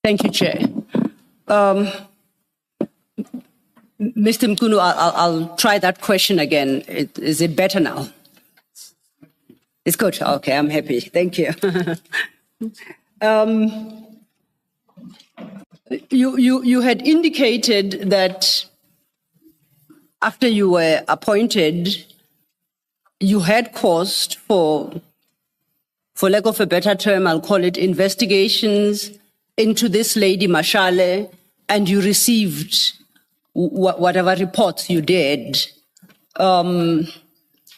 Thank you, Chair. Mr. Mchunu, I'll try that question again. Is it better now? It's good. Okay, I'm happy. Thank you. You had indicated that after you were appointed, you had caused for lack of a better term, I'll call it investigations into this lady Mashale, and you received whatever reports you did. And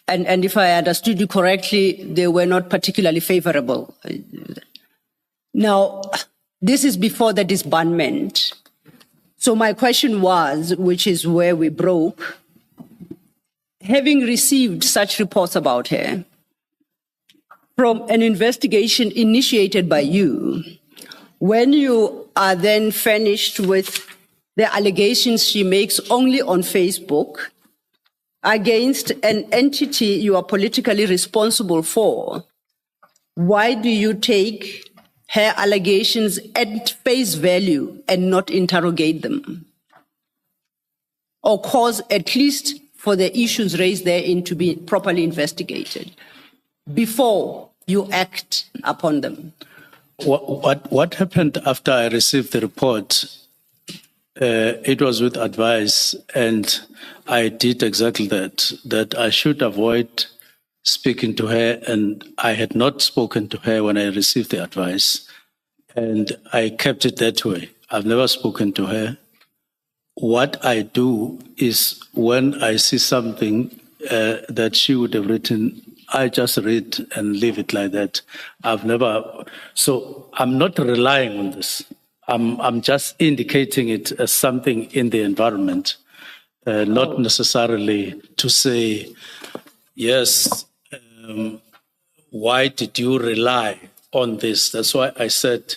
if I understood you correctly, they were not particularly favorable. Now, this is before the disbandment. So my question was, which is where we broke, having received such reports about her from an investigation initiated by you, when you are then finished with the allegations she makes only on Facebook against an entity you are politically responsible for, why do you take her allegations at face value and not interrogate them? Or cause at least for the issues raised therein to be properly investigated before you act upon them? What happened after I received the report? It was with advice, and I did exactly that I should avoid speaking to her, and I had not spoken to her when I received the advice, and I kept it that way. I've never spoken to her. What I do is when I see something that she would have written, I just read and leave it like that. So I'm not relying on this. I'm just indicating it as something in the environment, not necessarily to say, yes, why did you rely on this? That's why I said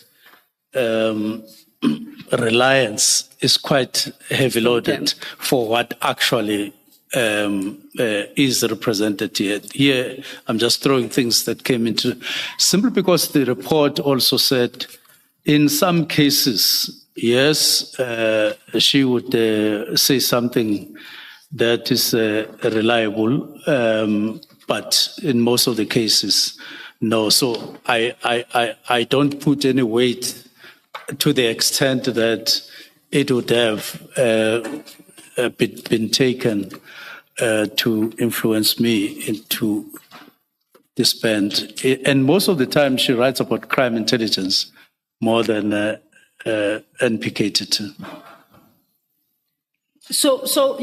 reliance is quite heavy loaded for what actually is represented here. Here, I'm just throwing things that came into, simply because the report also said, in some cases, yes, she would say something that is reliable, but in most of the cases, no. So I don't put any weight to the extent that it would have been taken to influence me into disband. And most of the time, she writes about crime intelligence more than NPKT2. So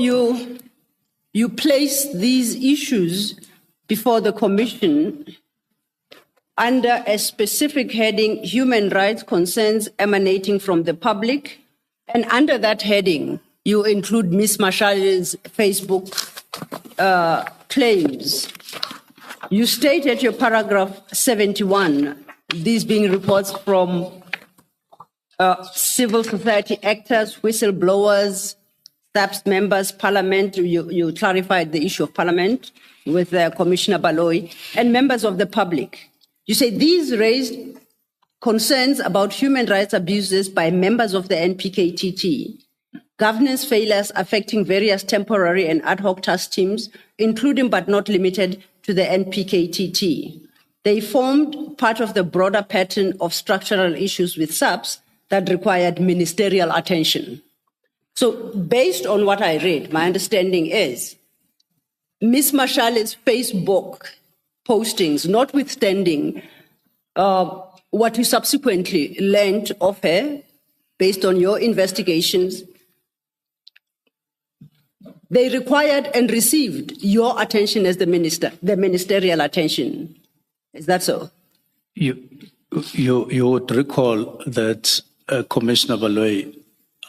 you place these issues before the Commission under a specific heading, human rights concerns emanating from the public, and under that heading, you include Ms. Mashale's Facebook claims. You state at your paragraph 71, these being reports from civil society actors, whistleblowers, SAPS members, Parliament, you clarified the issue of Parliament with Commissioner Baloyi, and members of the public. You say these raised concerns about human rights abuses by members of the NPKTT, governance failures affecting various temporary and ad hoc task teams, including but not limited to the NPKTT. They formed part of the broader pattern of structural issues with SAPS that required ministerial attention. So based on what I read, my understanding is Ms. Mashale's Facebook postings, notwithstanding what you subsequently learned of her based on your investigations, they required and received your attention as the minister, the ministerial attention. Is that so? You would recall that Commissioner Baloyi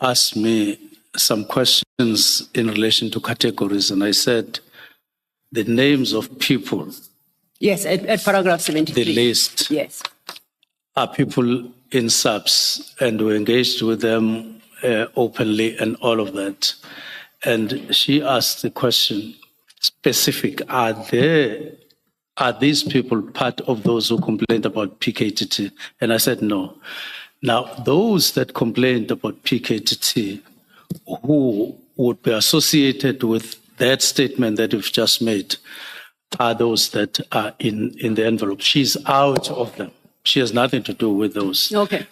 asked me some questions in relation to categories, and I said the names of people. Yes, at paragraph 73. The list. Yes. Are people in SAPS, and we engaged with them openly and all of that. And she asked the question specific, are these people part of those who complained about PKTT? And I said no. Now, those that complained about PKTT, who would be associated with that statement that you've just made, are those that are in the envelope. She's out of them. She has nothing to do with those. Okay.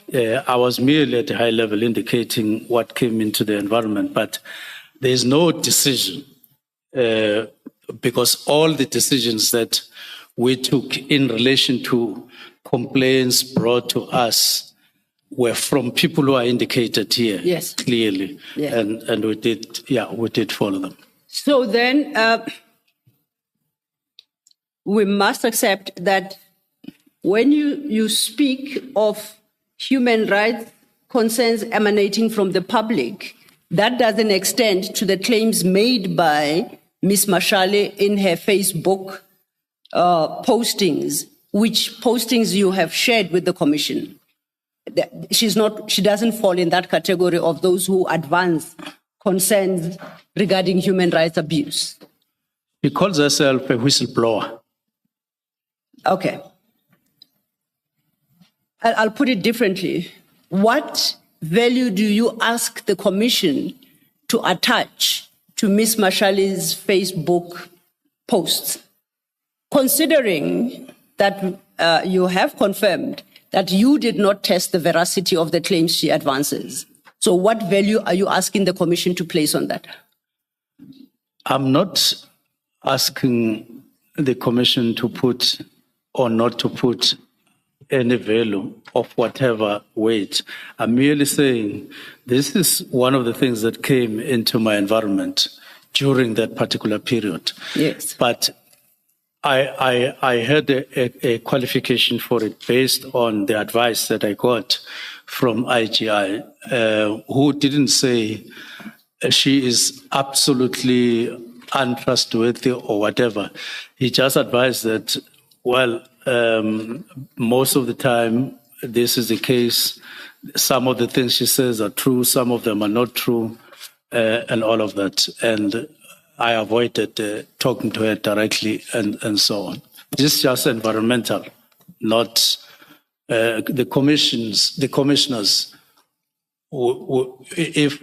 I was merely at a high level indicating what came into the environment, but there's no decision because all the decisions that we took in relation to complaints brought to us were from people who are indicated here. Yes. Clearly. Yes. And we did follow them. So then we must accept that when you speak of human rights concerns emanating from the public, that doesn't extend to the claims made by Ms. Mashale in her Facebook postings, which postings you have shared with the Commission. She doesn't fall in that category of those who advance concerns regarding human rights abuse. She calls herself a whistleblower. Okay. I'll put it differently. What value do you ask the Commission to attach to Ms. Mashale's Facebook posts, considering that you have confirmed that you did not test the veracity of the claims she advances? So what value are you asking the Commission to place on that? I'm not asking the Commission to put or not to put any value of whatever weight. I'm merely saying this is one of the things that came into my environment during that particular period. Yes. But I had a qualification for it based on the advice that I got from IGI, who didn't say she is absolutely untrustworthy or whatever. He just advised that, well, most of the time this is the case. Some of the things she says are true, some of them are not true, and all of that. And I avoided talking to her directly and so on. This is just environmental, not the commissioners. If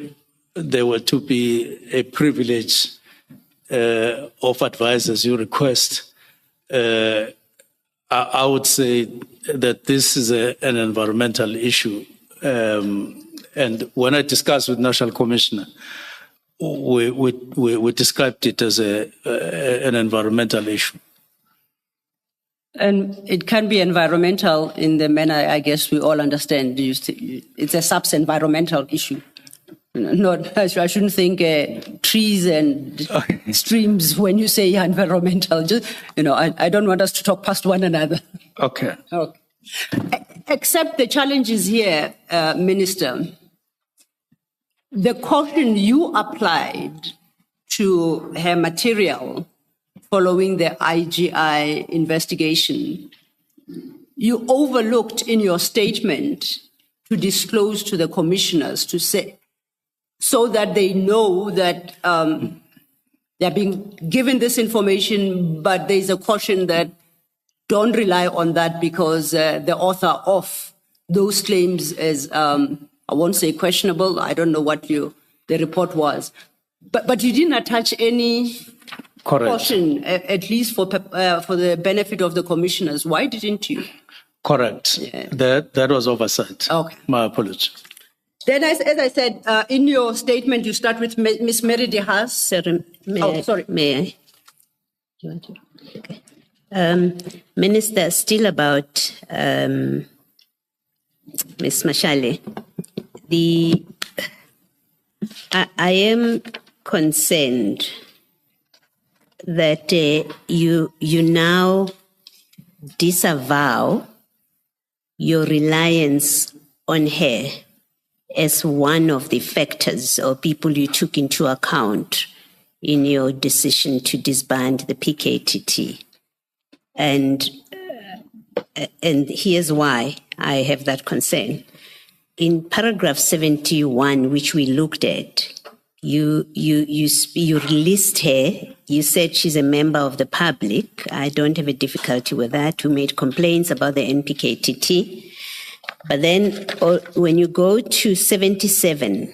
there were to be a privilege of advice as you request, I would say that this is an environmental issue. And when I discussed with National Commissioner, we described it as an environmental issue. And it can be environmental in the manner, I guess we all understand. It's a sub-environmental issue. I shouldn't think trees and streams when you say environmental. Just, I don't want us to talk past one another. Okay. Except the challenges here, Minister, the caution you applied to her material following the IGI investigation, you overlooked in your statement to disclose to the commissioners to say, so that they know that they're being given this information, but there's a caution that don't rely on that because the author of those claims is, I won't say questionable, I don't know what the report was. But you didn't attach any caution, at least for the benefit of the commissioners. Why didn't you? Correct. Yeah. That was oversight. Okay. My apology. Then, as I said, in your statement, you start with Ms. Mary De Haas. Sorry, sorry. May I? Do you want to? Okay. Minister, still about Ms. Mashale. I am concerned that you now disavow your reliance on her as one of the factors or people you took into account in your decision to disband the PKTT. And here's why I have that concern. In paragraph 71, which we looked at, you released her. You said she's a member of the public. I don't have a difficulty with that. We made complaints about the NPKTT. But then when you go to 77,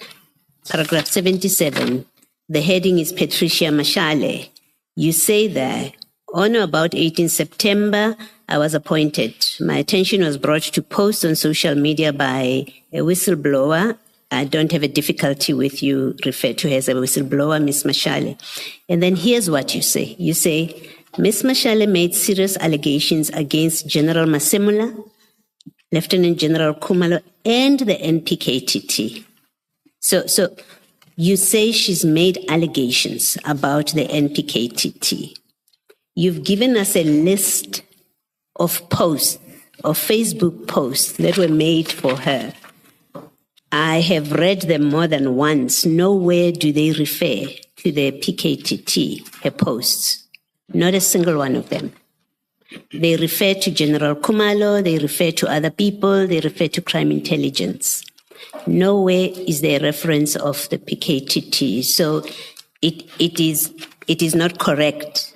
paragraph 77, the heading is Patricia Mashale. You say there, on or about 18 September, I was appointed. My attention was brought to posts on social media by a whistleblower. I don't have a difficulty with you refer to her as a whistleblower, Ms. Mashale. And then here's what you say. You say, Ms. Mashale made serious allegations against General Masemula, Lieutenant General Kumalo, and the NPKTT. So you say she's made allegations about the NPKTT. You've given us a list of posts, of Facebook posts that were made for her. I have read them more than once. Nowhere do they refer to the PKTT, her posts. Not a single one of them. They refer to General Kumalo, they refer to other people, they refer to crime intelligence. Nowhere is there a reference of the PKTT. So it is not correct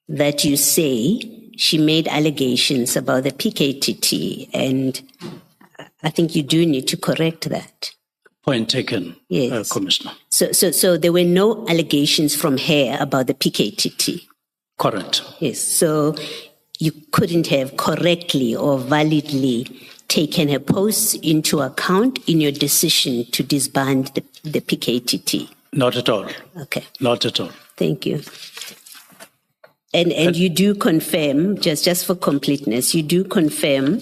that you say she made allegations about the PKTT, and I think you do need to correct that. Point taken, Yes. Commissioner. So there were no allegations from her about the PKTT. Correct. Yes. So you couldn't have correctly or validly taken her posts into account in your decision to disband the PKTT. Not at all. Okay. Not at all. Thank you. And you do confirm, just for completeness, you do confirm,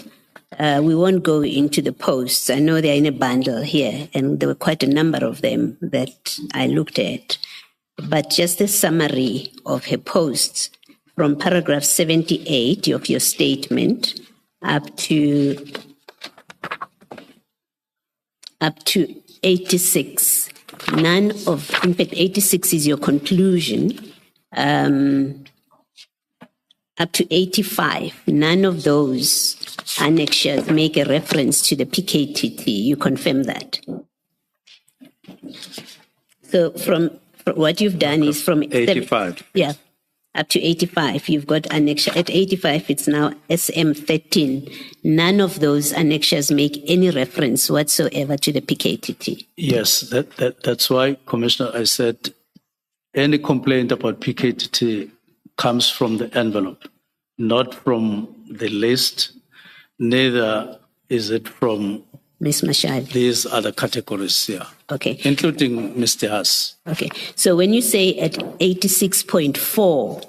we won't go into the posts. I know they're in a bundle here, and there were quite a number of them that I looked at. But just a summary of her posts from paragraph 78 of your statement up to 86. In fact, 86 is your conclusion. Up to 85, none of those annexures make a reference to the PKTT. You confirm that? So from what you've done is from 85. Yeah, up to 85. You've got annexure. At 85, it's now SM13. None of those annexures make any reference whatsoever to the PKTT. Yes, that's why, Commissioner, I said any complaint about PKTT comes from the envelope, not from the list, neither is it from Ms. Mashale. these other categories here, Okay. including Mr. Haas. Okay. So when you say at 86.4,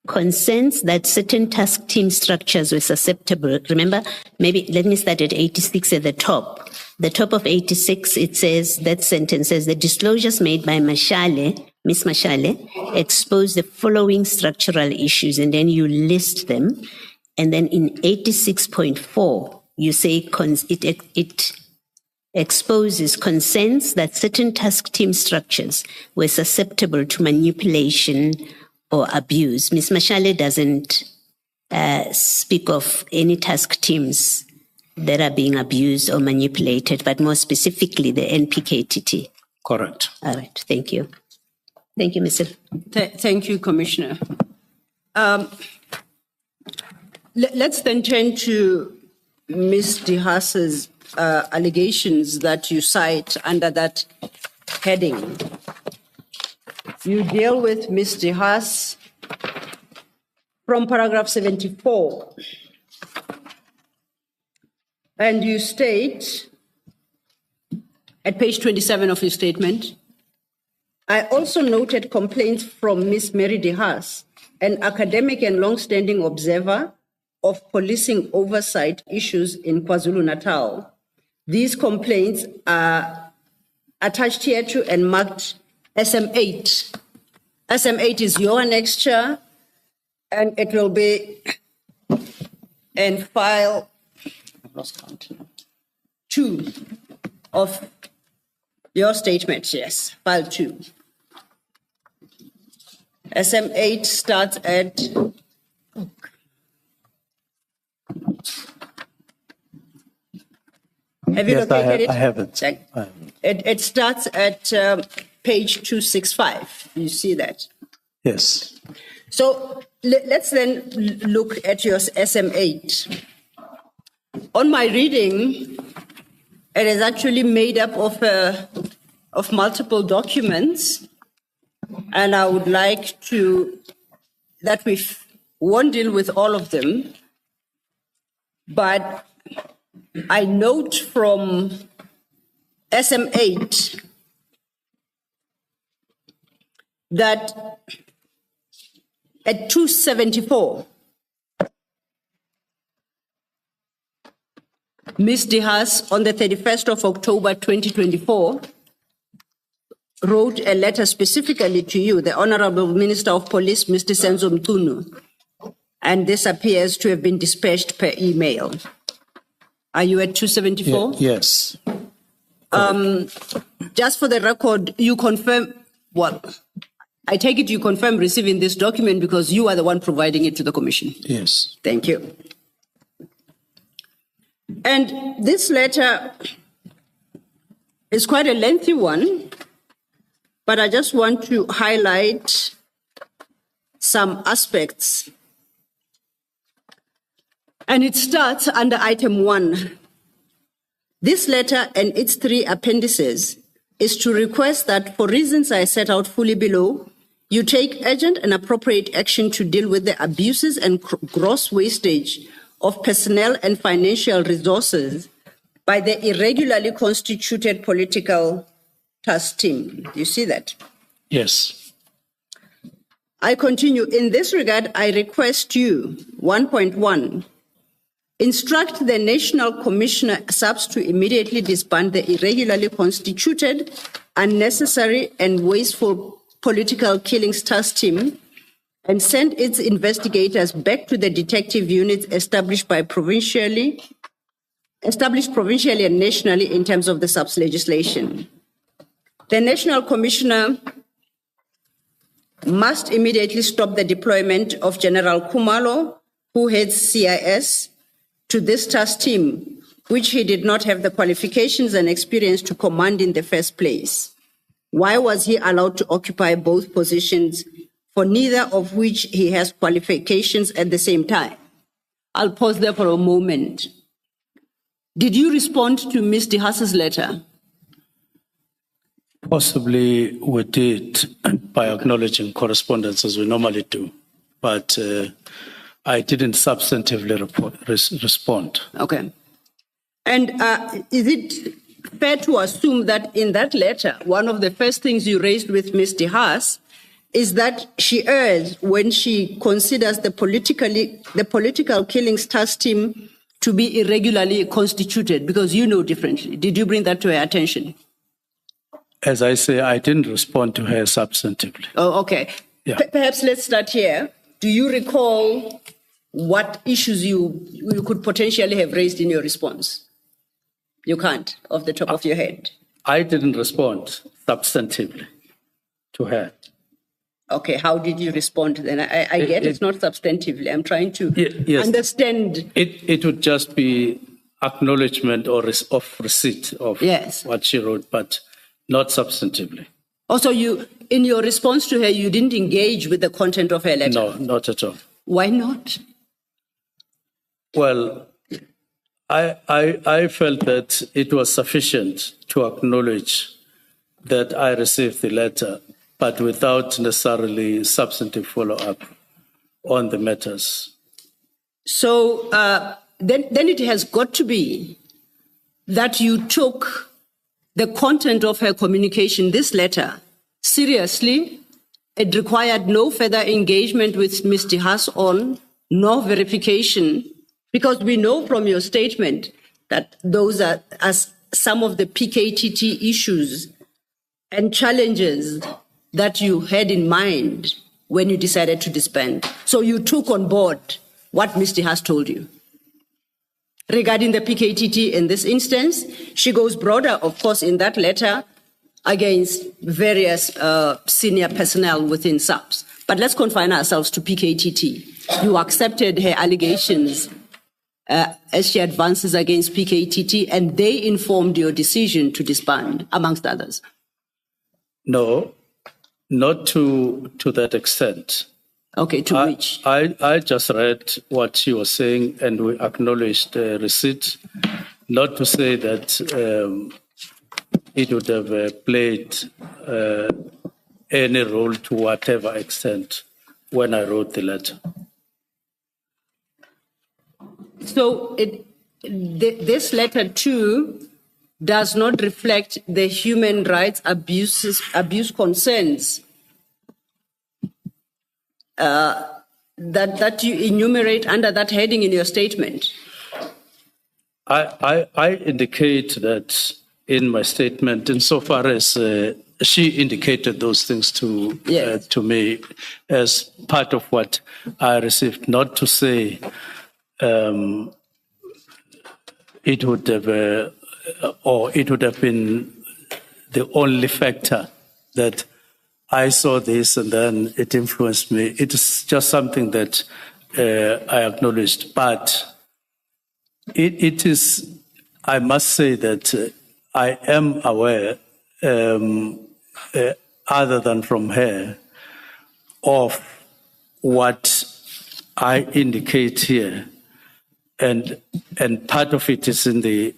consents that certain task team structures were susceptible, remember, maybe let me start at 86 at the top. The top of 86, it says, that sentence says, the disclosures made by Mashale, Ms. Mashale, expose the following structural issues, and then you list them. And then in 86.4, you say it exposes consents that certain task team structures were susceptible to manipulation or abuse. Ms. Mashale doesn't speak of any task teams that are being abused or manipulated, but more specifically the NPKTT. Correct. All right, thank you. Thank you, Mr. Thank you, Commissioner. Let's then turn to Ms. De Haas's allegations that you cite under that heading. You deal with Ms. De Haas from paragraph 74. And you state at page 27 of your statement, I also noted complaints from Ms. Mary De Haas, an academic and long-standing observer of policing oversight issues in KwaZulu-Natal. These complaints are attached here to and marked SM8. SM8 is your annexure, and it will be in file, I've lost count now, 2 of your statement, yes, file 2. SM8 starts at have you Yes, located it? I have it. It starts at page 265. You see that? Yes. So let's then look at your SM8. On my reading, it is actually made up of multiple documents, and I would like that we won't deal with all of them, but I note from SM8 that at 274, Ms. Dihas, on the 31st of October 2024, wrote a letter specifically to you, the Honorable Minister of Police, Mr. Senzo Mchunu, and this appears to have been dispatched per email. Are you at 274? Yes. Just for the record, you confirm, well, I take it you confirm receiving this document because you are the one providing it to the Commission. Yes. Thank you. And this letter is quite a lengthy one, but I just want to highlight some aspects. And it starts under item 1. This letter and its 3 appendices is to request that, for reasons I set out fully below, you take urgent and appropriate action to deal with the abuses and gross wastage of personnel and financial resources by the irregularly constituted political task team. Do you see that? Yes. I continue. In this regard, I request you, 1.1, instruct the National Commissioner SAPS to immediately disband the irregularly constituted, unnecessary and wasteful political killings task team and send its investigators back to the detective units established provincially and nationally in terms of the SAPS legislation. The National Commissioner must immediately stop the deployment of General Kumalo, who heads CIS, to this task team, which he did not have the qualifications and experience to command in the first place. Why was he allowed to occupy both positions, for neither of which he has qualifications at the same time? I'll pause there for a moment. Did you respond to Ms. Dihas's letter? Possibly we did by acknowledging correspondence as we normally do, but I didn't substantively respond. Okay. And is it fair to assume that in that letter, one of the first things you raised with Ms. Dihas is that she errs when she considers the political killings task team to be irregularly constituted, because you know differently? Did you bring that to her attention? As I say, I didn't respond to her substantively. Oh, okay. Yeah. Perhaps let's start here. Do you recall what issues you could potentially have raised in your response? You can't, off the top of your head. I didn't respond substantively to her. Okay, how did you respond then? I get it's not substantively. I'm trying to understand. It would just be acknowledgement or of receipt of what she wrote, but not substantively. Also, in your response to her, you didn't engage with the content of her letter? No, not at all. Why not? Well, I felt that it was sufficient to acknowledge that I received the letter, but without necessarily substantive follow-up on the matters. So then it has got to be that you took the content of her communication, this letter, seriously. It required no further engagement with Ms. Dihas no verification, because we know from your statement that those are as some of the PKTT issues and challenges that you had in mind when you decided to disband. So you took on board what Ms. Dihas told you. Regarding the PKTT in this instance, she goes broader, of course, in that letter against various senior personnel within SAPS. But let's confine ourselves to PKTT. You accepted her allegations as she advances against PKTT, and they informed your decision to disband, amongst others. No, not to that extent. Okay, to which? I just read what she was saying, and we acknowledged the receipt. Not to say that it would have played any role to whatever extent when I wrote the letter. So this letter too does not reflect the human rights abuse concerns that you enumerate under that heading in your statement. I indicate that in my statement, insofar as she indicated those things to me as part of what I received, not to say it would have been the only factor that I saw this and then it influenced me. It is just something that I acknowledged, but it is, I must say that I am aware, other than from her, of what I indicate here, and part of it is in the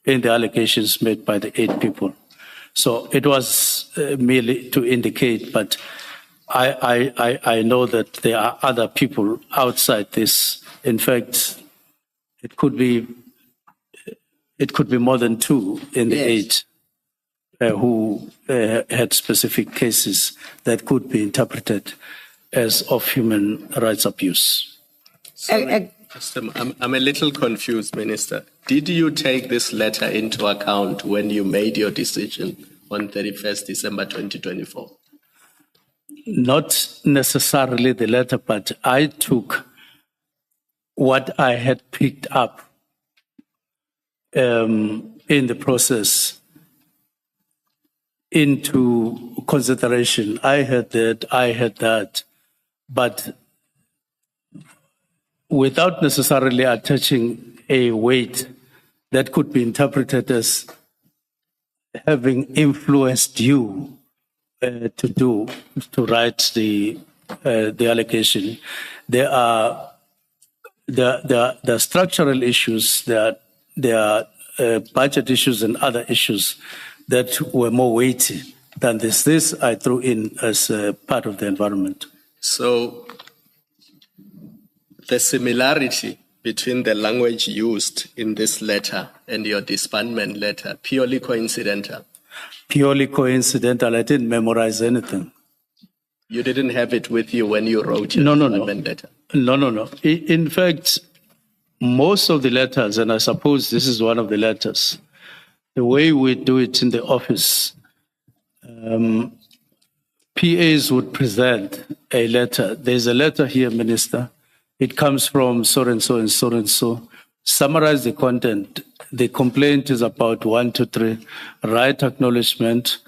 allegations made by the 8 people. So it was merely to indicate, but I know that there are other people outside this. In fact, it could be more than 2 in the 8 who had specific cases that could be interpreted as of human rights abuse. I'm a little confused, Minister. Did you take this letter into account when you made your decision on 31st December 2024? Not necessarily the letter, but I took what I had picked up in the process into consideration. I had that, but without necessarily attaching a weight that could be interpreted as having influenced you to write the allegation. There are structural issues, there are budget issues and other issues that were more weighty than this. This I threw in as part of the environment. So the similarity between the language used in this letter and your disbandment letter, purely coincidental? Purely coincidental. I didn't memorize anything. You didn't have it with you when you wrote your disbandment letter? No. In fact, most of the letters, and I suppose this is one of the letters, the way we do it in the office, PAs would present a letter. There's a letter here, Minister. It comes from so-and-so and so-and-so. Summarize the content. The complaint is about 1, 2, 3. Write acknowledgement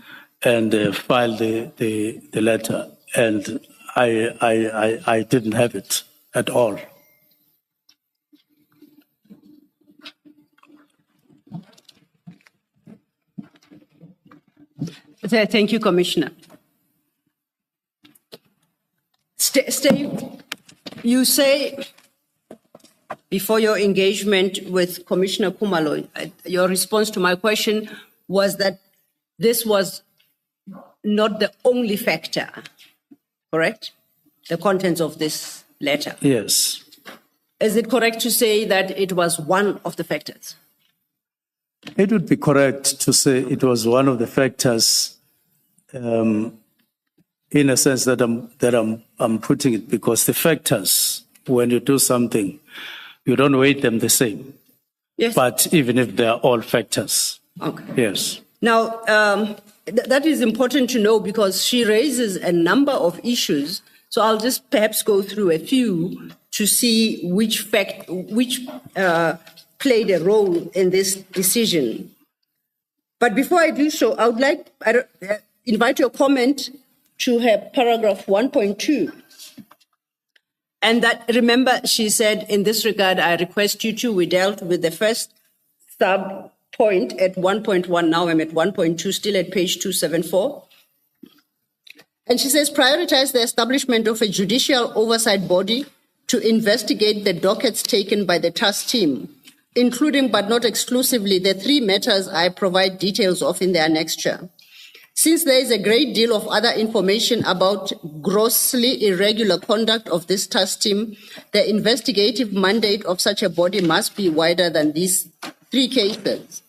and file the letter. And I didn't have it at all. Thank you, Commissioner. Stay. You say before your engagement with Commissioner Khumalo, your response to my question was that this was not the only factor, correct? The contents of this letter. Yes. Is it correct to say that it was one of the factors? It would be correct to say it was one of the factors, in a sense that I'm putting it, because the factors, when you do something, you don't weight them the same. Yes. But even if they are all factors. Okay. Yes. Now, that is important to know because she raises a number of issues. So I'll just perhaps go through a few to see which played a role in this decision. But before I do so, I would like invite your comment to her paragraph 1.2. And that, remember, she said, in this regard, I request you to, we dealt with the first sub point at 1.1, now I'm at 1.2, still at page 274. And she says, prioritize the establishment of a judicial oversight body to investigate the dockets taken by the trust team, including but not exclusively the 3 matters I provide details of in the annexure. Since there is a great deal of other information about grossly irregular conduct of this task team, the investigative mandate of such a body must be wider than these 3 cases.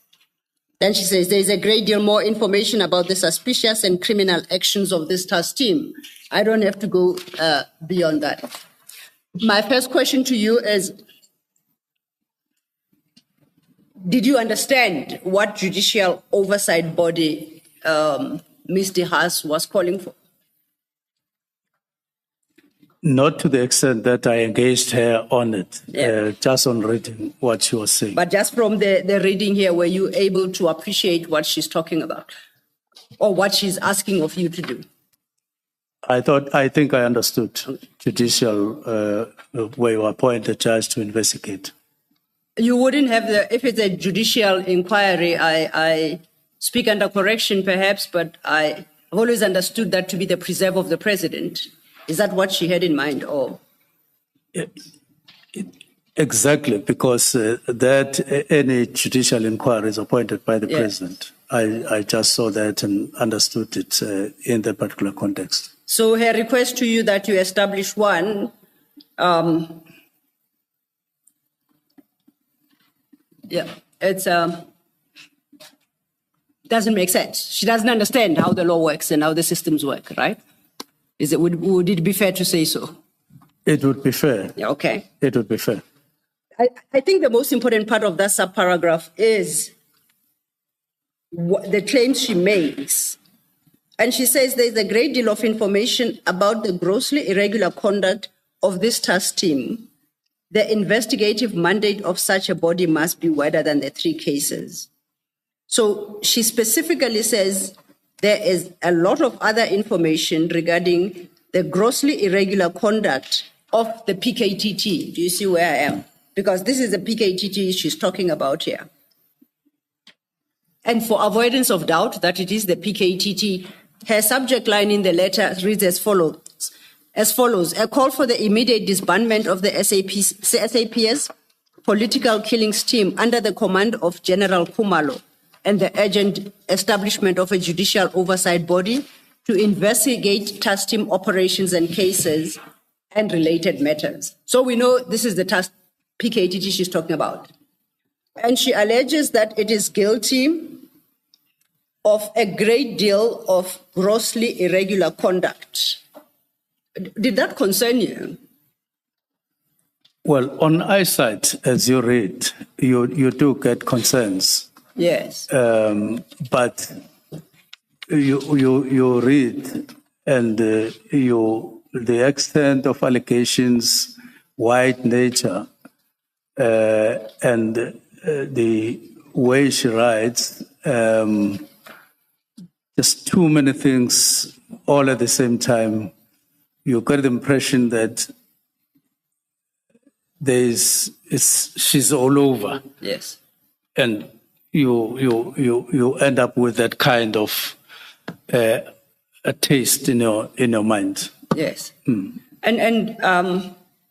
Then she says there is a great deal more information about the suspicious and criminal actions of this task team. I don't have to go beyond that. My first question to you is, did you understand what judicial oversight body Ms. De Haas was calling for? Not to the extent that I engaged her on it, Yeah. just on reading what she was saying. But just from the reading here, were you able to appreciate what she's talking about or what she's asking of you to do? I think I understood judicial where you appoint a judge to investigate. You wouldn't have if it's a judicial inquiry, I speak under correction perhaps, but I've always understood that to be the preserve of the president. Is that what she had in mind? Or Exactly, because that any judicial inquiry is appointed by the Yeah. president. I just saw that and understood it in that particular context. so her request to you that you establish one, it's doesn't make sense. She doesn't understand how the law works and how the systems work, right? Would it be fair to say so? It would be fair. Yeah, okay. It would be fair. I think the most important part of that subparagraph is the claims she makes. And she says there's a great deal of information about the grossly irregular conduct of this task team. The investigative mandate of such a body must be wider than the 3 cases. So she specifically says there is a lot of other information regarding the grossly irregular conduct of the PKTT. Do you see where I am? Because this is the PKTT she's talking about here. And for avoidance of doubt that it is the PKTT, her subject line in the letter reads as follows. A call for the immediate disbandment of the SAPS political killings team under the command of General Kumalo and the urgent establishment of a judicial oversight body to investigate task team operations and cases and related matters. So we know this is the task PKTT she's talking about. And she alleges that it is guilty of a great deal of grossly irregular conduct. Did that concern you? Well, on eyesight, as you read, you do get concerns. Yes. But you read and the extent of allegations, wide nature, and the way she writes, just too many things all at the same time. You get the impression that she's all over. Yes. And you end up with that kind of a taste in your mind. Yes. And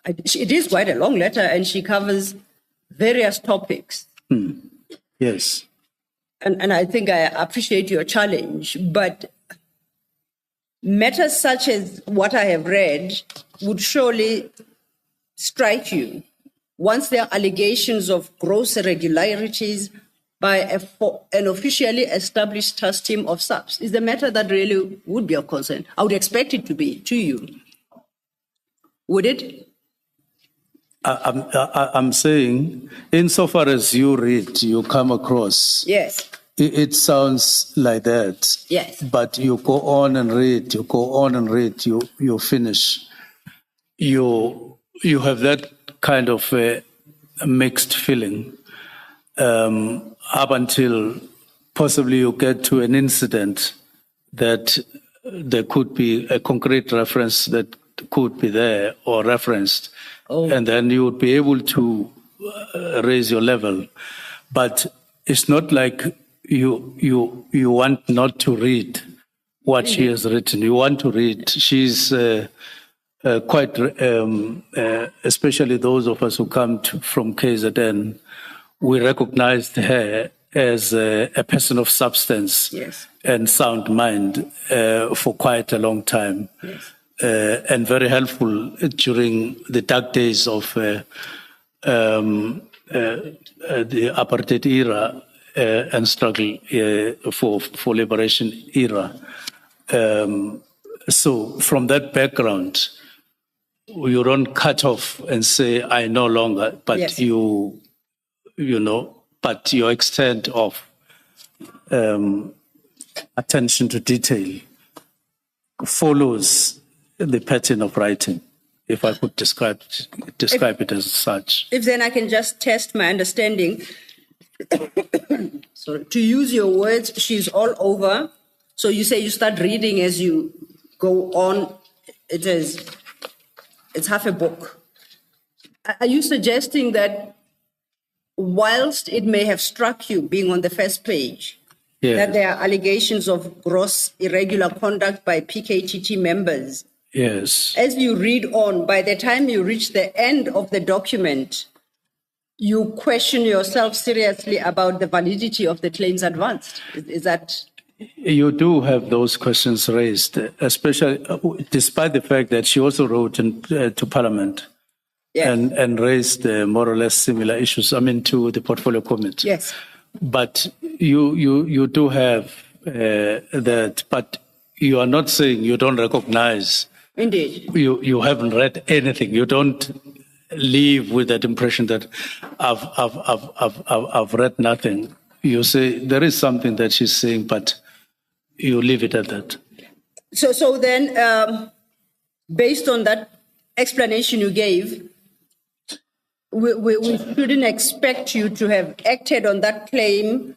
it is quite a long letter, and she covers various topics. Yes. And I think I appreciate your challenge, but matters such as what I have read would surely strike you once there are allegations of gross irregularities by an officially established task team of SAPS. Is the matter that really would be of concern? I would expect it to be to you. Would it? I'm saying, insofar as you read, you come across. Yes. It sounds like that. Yes. But you go on and read, you finish. You have that kind of a mixed feeling up until possibly you get to an incident that there could be a concrete reference that could be there or referenced. Oh. And then you would be able to raise your level. But it's not like you want not to read what she has written. You want to read. She's quite, especially those of us who come from KZN, we recognized her as a person of substance Yes. and sound mind for quite a long time. Yes. And very helpful during the dark days of the apartheid era and struggle for liberation era. So from that background, you don't cut off and say, I no longer, but Yes. you know, but your extent of attention to detail follows the pattern of writing, if I could describe it as such. If then I can just test my understanding. Sorry. To use your words, she's all over. So you say you start reading as you go on. It's half a book. Are you suggesting that whilst it may have struck you being on the first page, that there are allegations of gross irregular conduct by PKTT members? Yes. As you read on, by the time you reach the end of the document, you question yourself seriously about the validity of the claims advanced. Is that? You do have those questions raised, especially despite the fact that she also wrote to Parliament. Yes. And raised more or less similar issues, to the portfolio committee. Yes. But you do have that, but you are not saying you don't recognize. Indeed. You haven't read anything. You don't leave with that impression that I've read nothing. You say there is something that she's saying, but you leave it at that. So then, based on that explanation you gave, we shouldn't expect you to have acted on that claim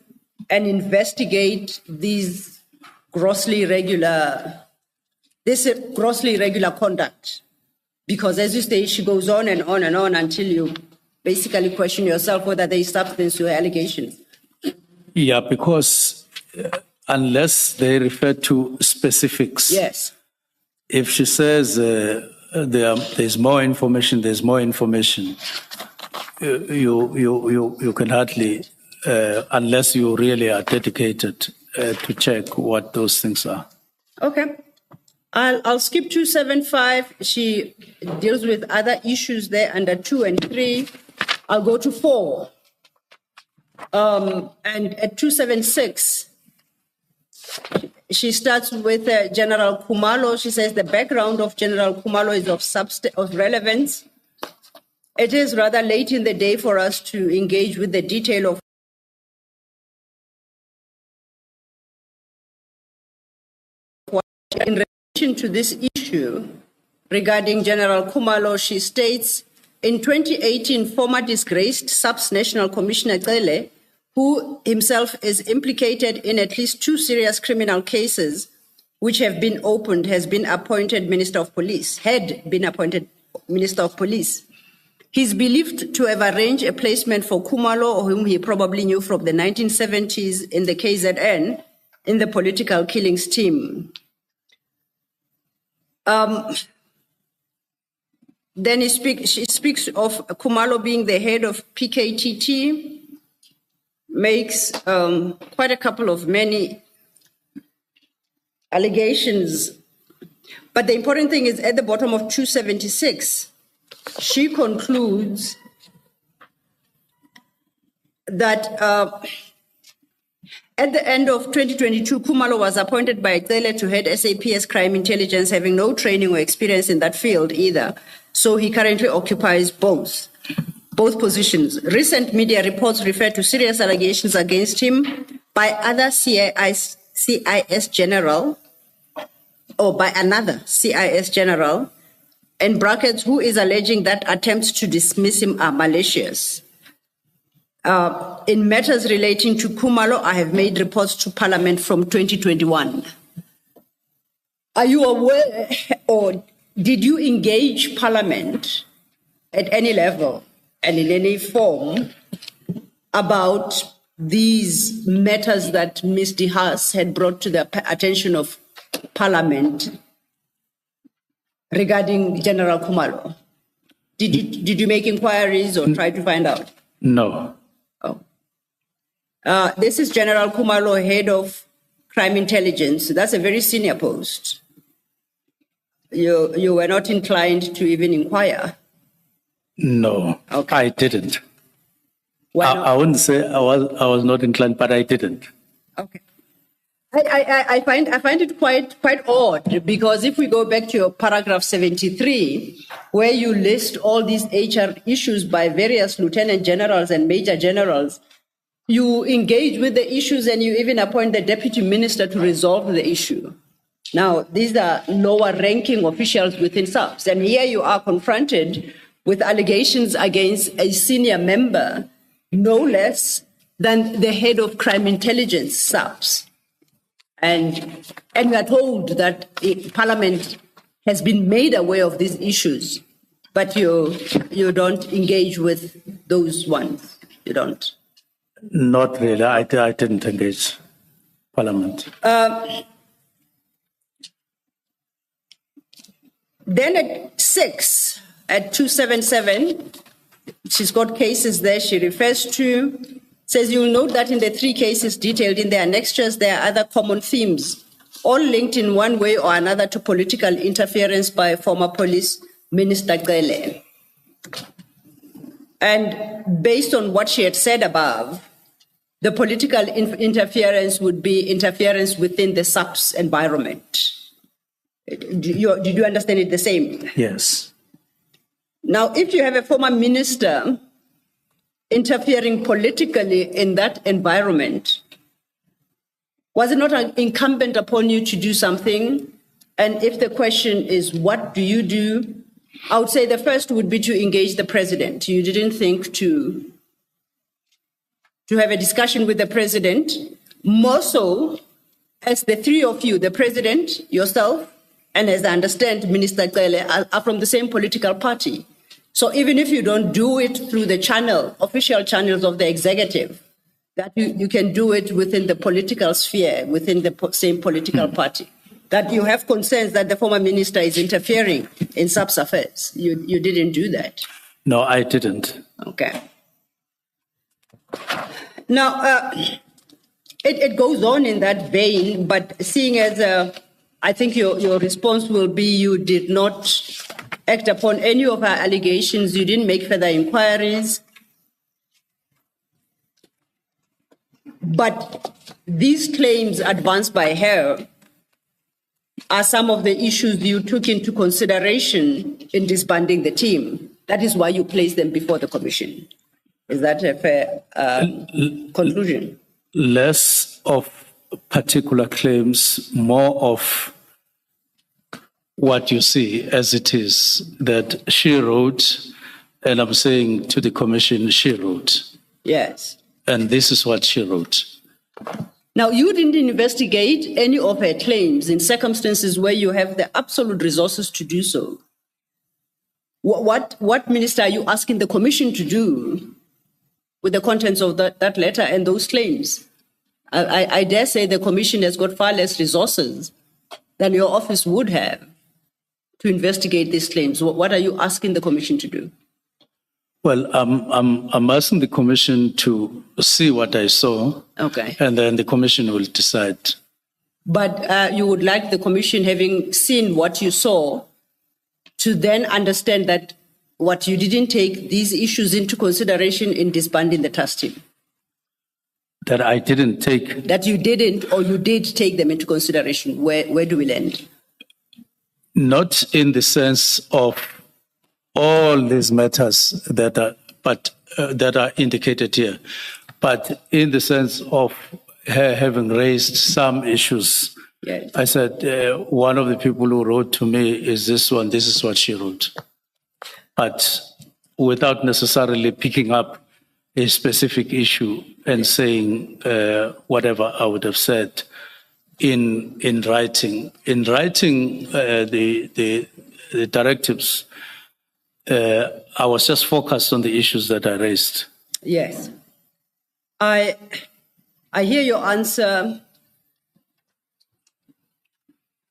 and investigate this grossly irregular conduct. Because as you say, she goes on and on and on until you basically question yourself whether there is substance to her allegations. Yeah, because unless they refer to specifics. Yes. If she says there's more information, there's more information, you can hardly, unless you really are dedicated to check what those things are. Okay. I'll skip 275. She deals with other issues there under 2 and 3. I'll go to 4. And at 276, she starts with General Khumalo. She says the background of General Khumalo is of relevance. It is rather late in the day for us to engage with the detail of what. In relation to this issue regarding General Khumalo, she states, in 2018, former disgraced Subs-National Commissioner Cele, who himself is implicated in at least 2 serious criminal cases which have been opened, had been appointed Minister of Police. He's believed to have arranged a placement for Khumalo, whom he probably knew from the 1970s in the KZN, in the political killings team. Then she speaks of Khumalo being the head of PKTT, makes quite a couple of many allegations. But the important thing is at the bottom of 276, she concludes that at the end of 2022, Khumalo was appointed by Cele to head SAPS crime intelligence, having no training or experience in that field either. So he currently occupies both positions. Recent media reports refer to serious allegations against him by other CIS general, or by another CIS general, in brackets, who is alleging that attempts to dismiss him are malicious. In matters relating to Khumalo, I have made reports to Parliament from 2021. Are you aware, or did you engage Parliament at any level and in any form about these matters that Ms. De Haas had brought to the attention of Parliament regarding General Khumalo? Did you make inquiries or try to find out? No. Oh. This is General Khumalo, head of crime intelligence. That's a very senior post. You were not inclined to even inquire? No, Okay. I didn't. Why not? I wouldn't say I was not inclined, but I didn't. Okay. I find it quite odd, because if we go back to your paragraph 73, where you list all these HR issues by various lieutenant generals and major generals, you engage with the issues and you even appoint the deputy minister to resolve the issue. Now, these are lower ranking officials within SAPS, and here you are confronted with allegations against a senior member, no less than the head of crime intelligence, SAPS. And we are told that Parliament has been made aware of these issues, but you don't engage with those ones. You don't. Not really. I didn't engage Parliament. Then at 6, at 277, she's got cases there she refers to, says you'll note that in the 3 cases detailed in the annexures, there are other common themes, all linked in one way or another to political interference by former police minister Gele. And based on what she had said above, the political interference would be interference within the SAPS environment. Did you understand it the same? Yes. Now, if you have a former minister interfering politically in that environment, was it not incumbent upon you to do something? And if the question is, what do you do? I would say the first would be to engage the president. You didn't think to have a discussion with the president, more so as the 3 of you, the president, yourself, and as I understand, Minister Gele, are from the same political party. So even if you don't do it through the official channels of the executive, that you can do it within the political sphere, within the same political party. That you have concerns that the former minister is interfering in SAPS affairs. You didn't do that. No, I didn't. Okay. Now, it goes on in that vein, but seeing as I think your response will be you did not act upon any of our allegations, you didn't make further inquiries. But these claims advanced by her are some of the issues you took into consideration in disbanding the team. That is why you placed them before the commission. Is that a fair conclusion? Less of particular claims, more of what you see as it is, that she wrote, and I'm saying to the commission, she wrote. Yes. And this is what she wrote. Now, you didn't investigate any of her claims in circumstances where you have the absolute resources to do so. What, Minister, are you asking the commission to do with the contents of that letter and those claims? I dare say the commission has got far less resources than your office would have to investigate these claims. What are you asking the commission to do? Well, I'm asking the commission to see what I saw. Okay. And then the commission will decide. But you would like the commission, having seen what you saw, to then understand that what you didn't take these issues into consideration in disbanding the task team. That I didn't take. That you didn't, or you did take them into consideration. Where do we land? Not in the sense of all these matters that are indicated here, but in the sense of her having raised some issues. Yes. I said, one of the people who wrote to me is this one, this is what she wrote. But without necessarily picking up a specific issue and saying whatever I would have said in writing. In writing the directives, I was just focused on the issues that I raised. Yes. I hear your answer.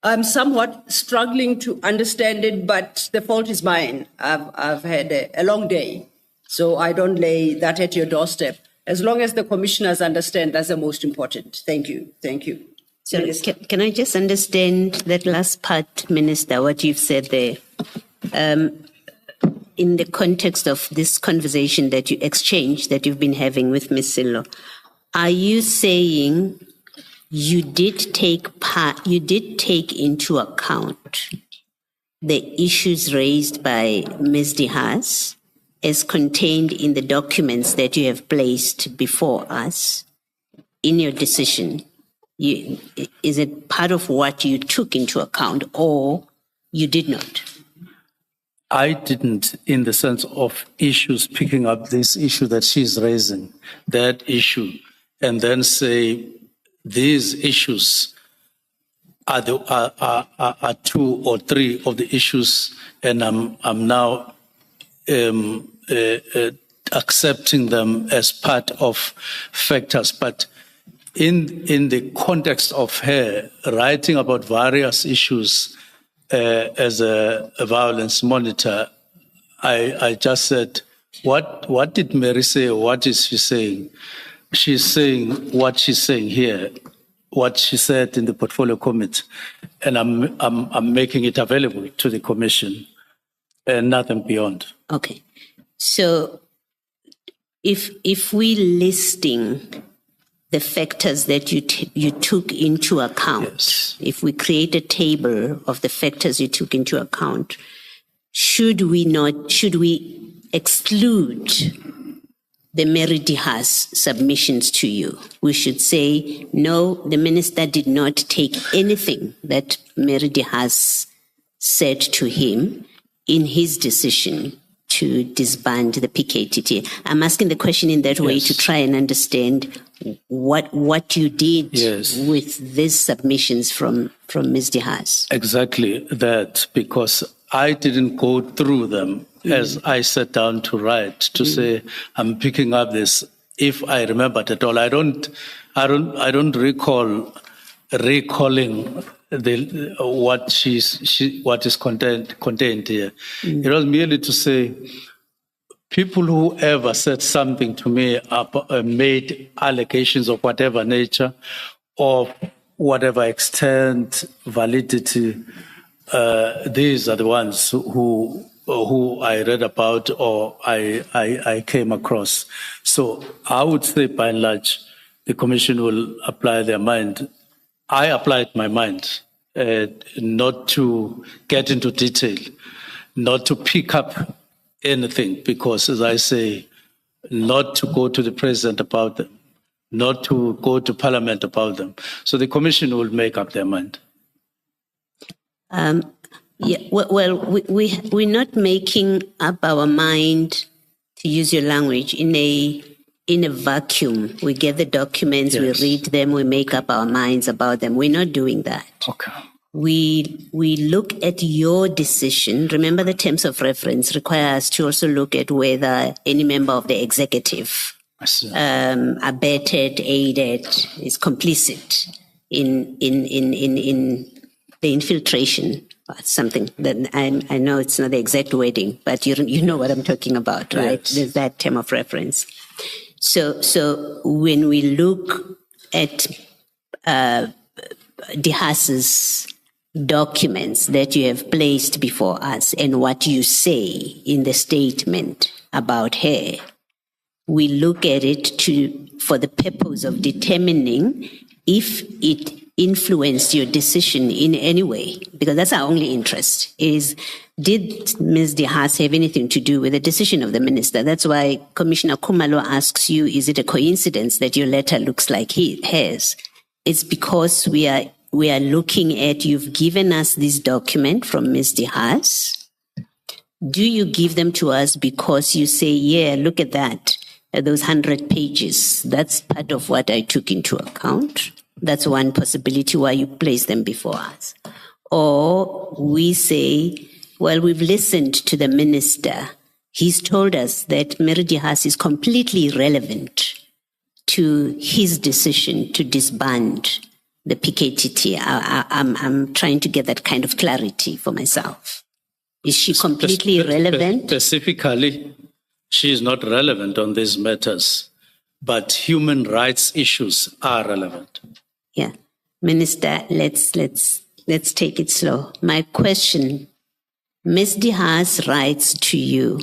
I'm somewhat struggling to understand it, but the fault is mine. I've had a long day, so I don't lay that at your doorstep. As long as the commissioners understand, that's the most important. Thank you. Thank you. So can I just understand that last part, Minister, what you've said there? In the context of this conversation that you exchanged, that you've been having with Ms. Silo, are you saying you did take into account the issues raised by Ms. Dihas as contained in the documents that you have placed before us in your decision? Is it part of what you took into account, or you did not? I didn't, in the sense of issues, picking up this issue that she's raising, that issue, and then say these issues are two or three of the issues, and I'm now accepting them as part of factors. But in the context of her writing about various issues as a violence monitor, I just said, what did Mary say? What is she saying? She's saying what she's saying here, what she said in the portfolio committee, and I'm making it available to the commission, and nothing beyond. Okay, so if we listing the factors that you took into account, Yes. if we create a table of the factors you took into account, should we exclude the Mary Dihas submissions to you? We should say, no, the minister did not take anything that Mary Dihas said to him in his decision to disband the PKTT. I'm asking the question in that way Yes. to try and understand what you did Yes. with these submissions from Ms. Dihas. Exactly that, because I didn't go through them as I sat down to write, to say I'm picking up this. If I remembered at all, I don't recalling what is contained here. It was merely to say, people who ever said something to me made allegations of whatever nature, of whatever extent, validity. These are the ones who I read about or I came across. So I would say, by and large, the commission will apply their mind. I applied my mind, not to get into detail, not to pick up anything, because, as I say, not to go to the president about them, not to go to parliament about them. So the commission will make up their mind. Yeah, we're not making up our mind, to use your language, in a vacuum. We get the documents, Yes. we read them, we make up our minds about them. We're not doing that. Okay. We look at your decision. Remember, the terms of reference require us to also look at whether any member of the executive I see. abetted, aided, is complicit in the infiltration. Something that I know it's not the exact wording, but you know what I'm talking about, right? Yes. There's that term of reference. So when we look at Dihas's documents that you have placed before us and what you say in the statement about her, we look at it for the purpose of determining if it influenced your decision in any way, because that's our only interest, is did Ms. Dihas have anything to do with the decision of the minister? That's why Commissioner Kumalo asks you, is it a coincidence that your letter looks like hers? It's because we are looking at, you've given us this document from Ms. Dihas. Do you give them to us because you say, yeah, look at that, those 100 pages, that's part of what I took into account? That's one possibility why you place them before us. Or we say, well, we've listened to the minister. He's told us that Mary Dihas is completely irrelevant to his decision to disband the PKTT? I'm trying to get that kind of clarity for myself. Is she completely irrelevant? Specifically, she is not relevant on these matters, but human rights issues are relevant. Yeah. Minister, let's take it slow. My question, Ms. Dihas writes to you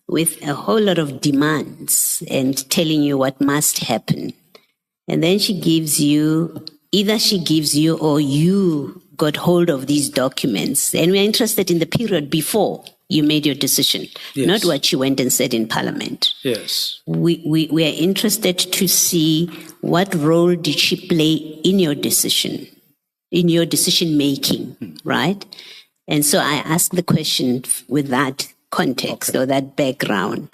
with a whole lot of demands and telling you what must happen. And then she gives you, either she gives you or you got hold of these documents. And we're interested in the period before you made your decision, Yes. not what you went and said in Parliament. Yes. We are interested to see what role did she play in your decision making, right? And so I ask the question with that context or that background.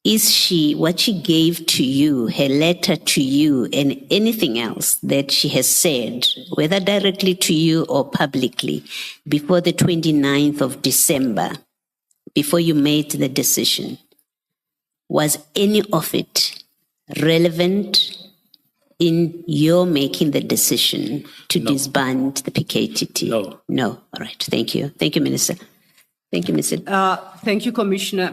Is she, what she gave to you, her letter to you, and anything else that she has said, whether directly to you or publicly, before the 29th of December, before you made the decision, was any of it relevant in your making the decision to disband the PKTT? No. No. All right. Thank you. Thank you, Minister. Thank you, Mr. Thank you, Commissioner.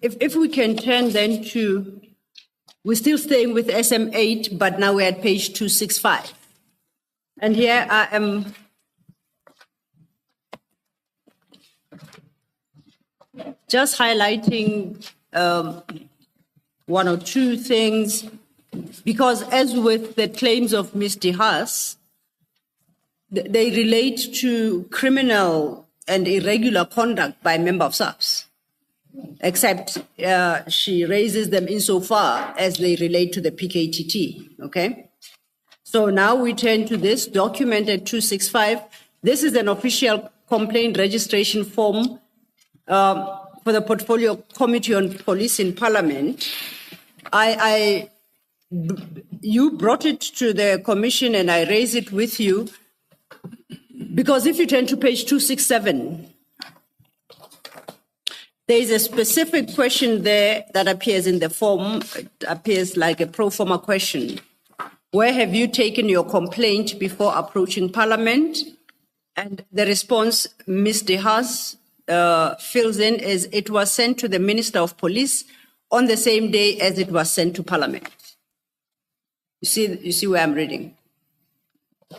If we can turn then to, we're still staying with SM8, but now we're at page 265. And here I am just highlighting one or two things, because as with the claims of Ms. Dihas, they relate to criminal and irregular conduct by a member of SAPS, except she raises them insofar as they relate to the PKTT, okay? So now we turn to this document at 265. This is an official complaint registration form for the Portfolio Committee on Police in Parliament. You brought it to the commission and I raise it with you because if you turn to page 267, there is a specific question there that appears in the form. It appears like a pro forma question. Where have you taken your complaint before approaching Parliament? And the response Ms. Dihas fills in is, it was sent to the Minister of Police on the same day as it was sent to Parliament. You see where I'm reading?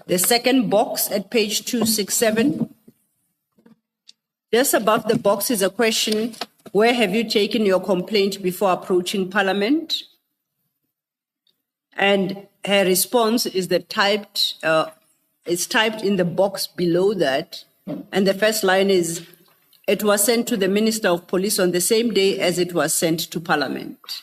The second box at page 267. Just above the box is a question, where have you taken your complaint before approaching Parliament? And her response is typed in the box below that. And the first line is, it was sent to the Minister of Police on the same day as it was sent to Parliament.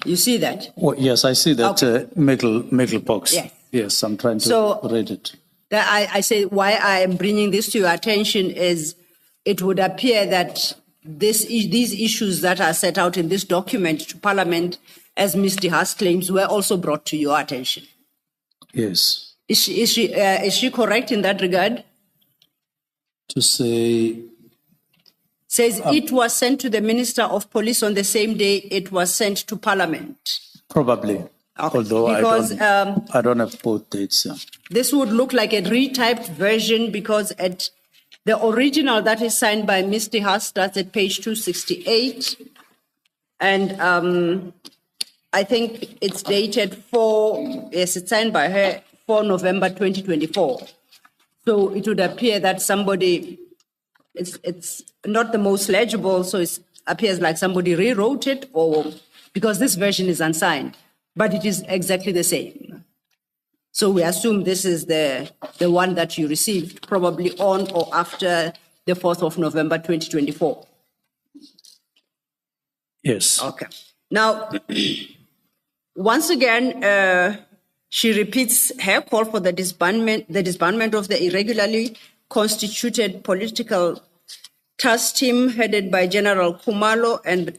You see that? Oh, yes, I see that middle box. Yes. Yes, I'm trying to read it. I say why I am bringing this to your attention is it would appear that these issues that are set out in this document to Parliament, as Ms. Dihas claims, were also brought to your attention. Yes. Is she correct in that regard? To say... Says it was sent to the Minister of Police on the same day it was sent to Parliament. Probably. Okay. Although because, I don't have both dates. Yeah. This would look like a retyped version because at the original that is signed by Ms. Dihas starts at page 268. And I think it's dated it's signed by her 4 November 2024. So it would appear that somebody, it's not the most legible, so it appears like somebody rewrote it, or because this version is unsigned, but it is exactly the same. So we assume this is the one that you received probably on or after the 4th of November 2024. Yes. Okay. Now, once again, she repeats her call for the disbandment of the irregularly constituted political task team headed by General Kumalo, and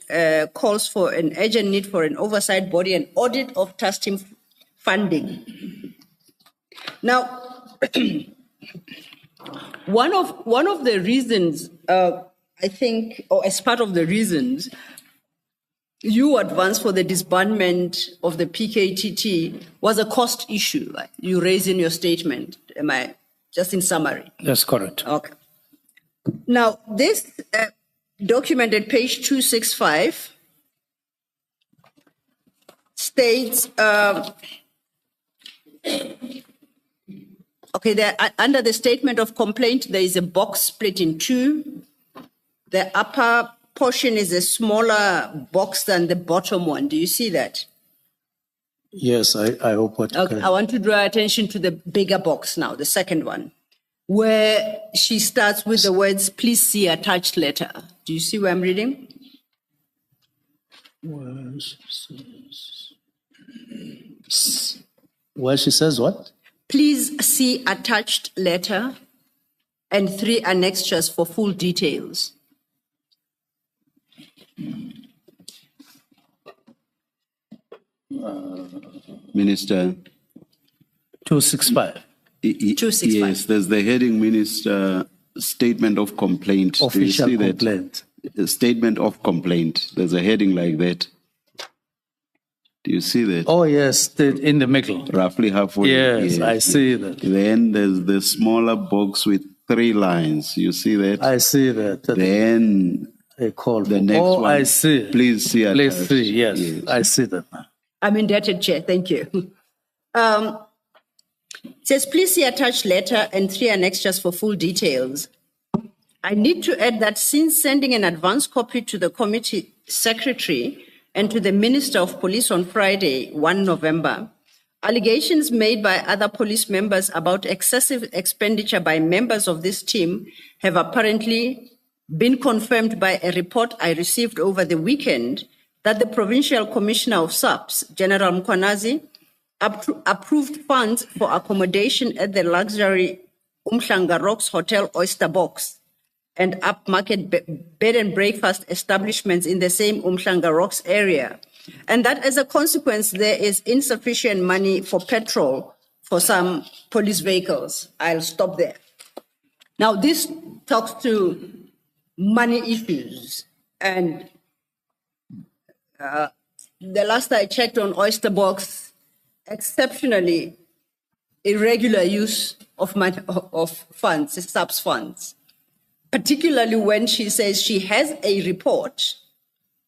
calls for an urgent need for an oversight body and audit of task team funding. Now, one of the reasons, I think, or as part of the reasons you advanced for the disbandment of the PKTT was a cost issue, right? You raised in your statement. Am I just in summary? That's correct. Okay. Now, this document at page 265 states, okay, there, under the statement of complaint, there is a box split in two. The upper portion is a smaller box than the bottom one. Do you see that? Yes, I hope what. Okay, I want to draw attention to the bigger box now, the second one, where she starts with the words, please see attached letter. Do you see where I'm reading? Where she says what? Please see attached letter and 3 annexures for full details. Minister. 265. 265. Yes, there's the heading, Minister, statement of complaint. Do you Official see that? complaint. A statement of complaint. There's a heading like that. Do you see that? Oh, yes, in the middle. Roughly halfway. Yes, I see that. Then there's the smaller box with 3 lines. You see that? I see that. Then They call the for- next oh, one. I see. Please see Please attached. see, yes, Yes. I see that now. I'm indebted, Chair. Thank you. It says, please see attached letter and 3 annexures for full details. I need to add that since sending an advance copy to the committee secretary and to the Minister of Police on Friday, 1 November, allegations made by other police members about excessive expenditure by members of this team have apparently been confirmed by a report I received over the weekend that the Provincial Commissioner of SAPS, General Mkhwanazi, approved funds for accommodation at the luxury Madlanga Rocks Hotel Oyster Box and upmarket bed and breakfast establishments in the same Madlanga Rocks area. And that as a consequence, there is insufficient money for petrol for some police vehicles. I'll stop there. Now, this talks to money issues. And the last I checked on Oyster Box, exceptionally irregular use of money, of funds, SAPS funds, particularly when she says she has a report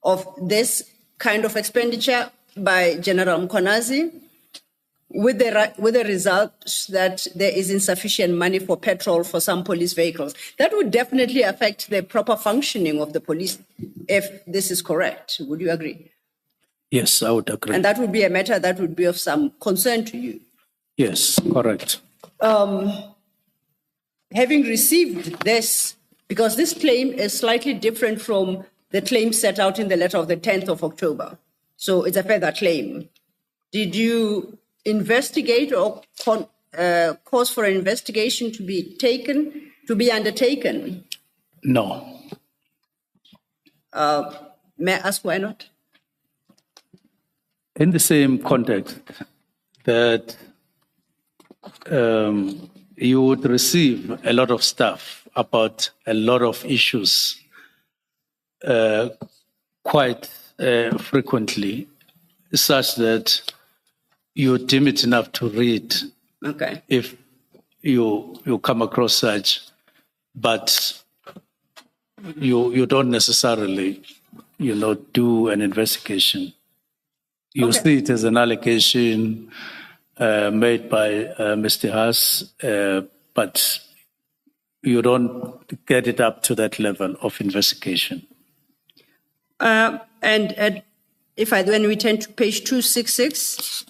of this kind of expenditure by General Mkhwanazi with the result that there is insufficient money for petrol for some police vehicles. That would definitely affect the proper functioning of the police if this is correct. Would you agree? Yes, I would agree. And that would be a matter that would be of some concern to you. Yes, correct. Having received this, because this claim is slightly different from the claim set out in the letter of the 10th of October. So it's a further claim. Did you investigate or cause for an investigation to be undertaken? No. May I ask why not? In the same context that you would receive a lot of stuff about a lot of issues quite frequently, such that you deem it enough to read Okay. if you come across such, but you don't necessarily, do an investigation. You Okay. see it as an allegation made by Mr. Haas, but you don't get it up to that level of investigation. And when we turn to page 266,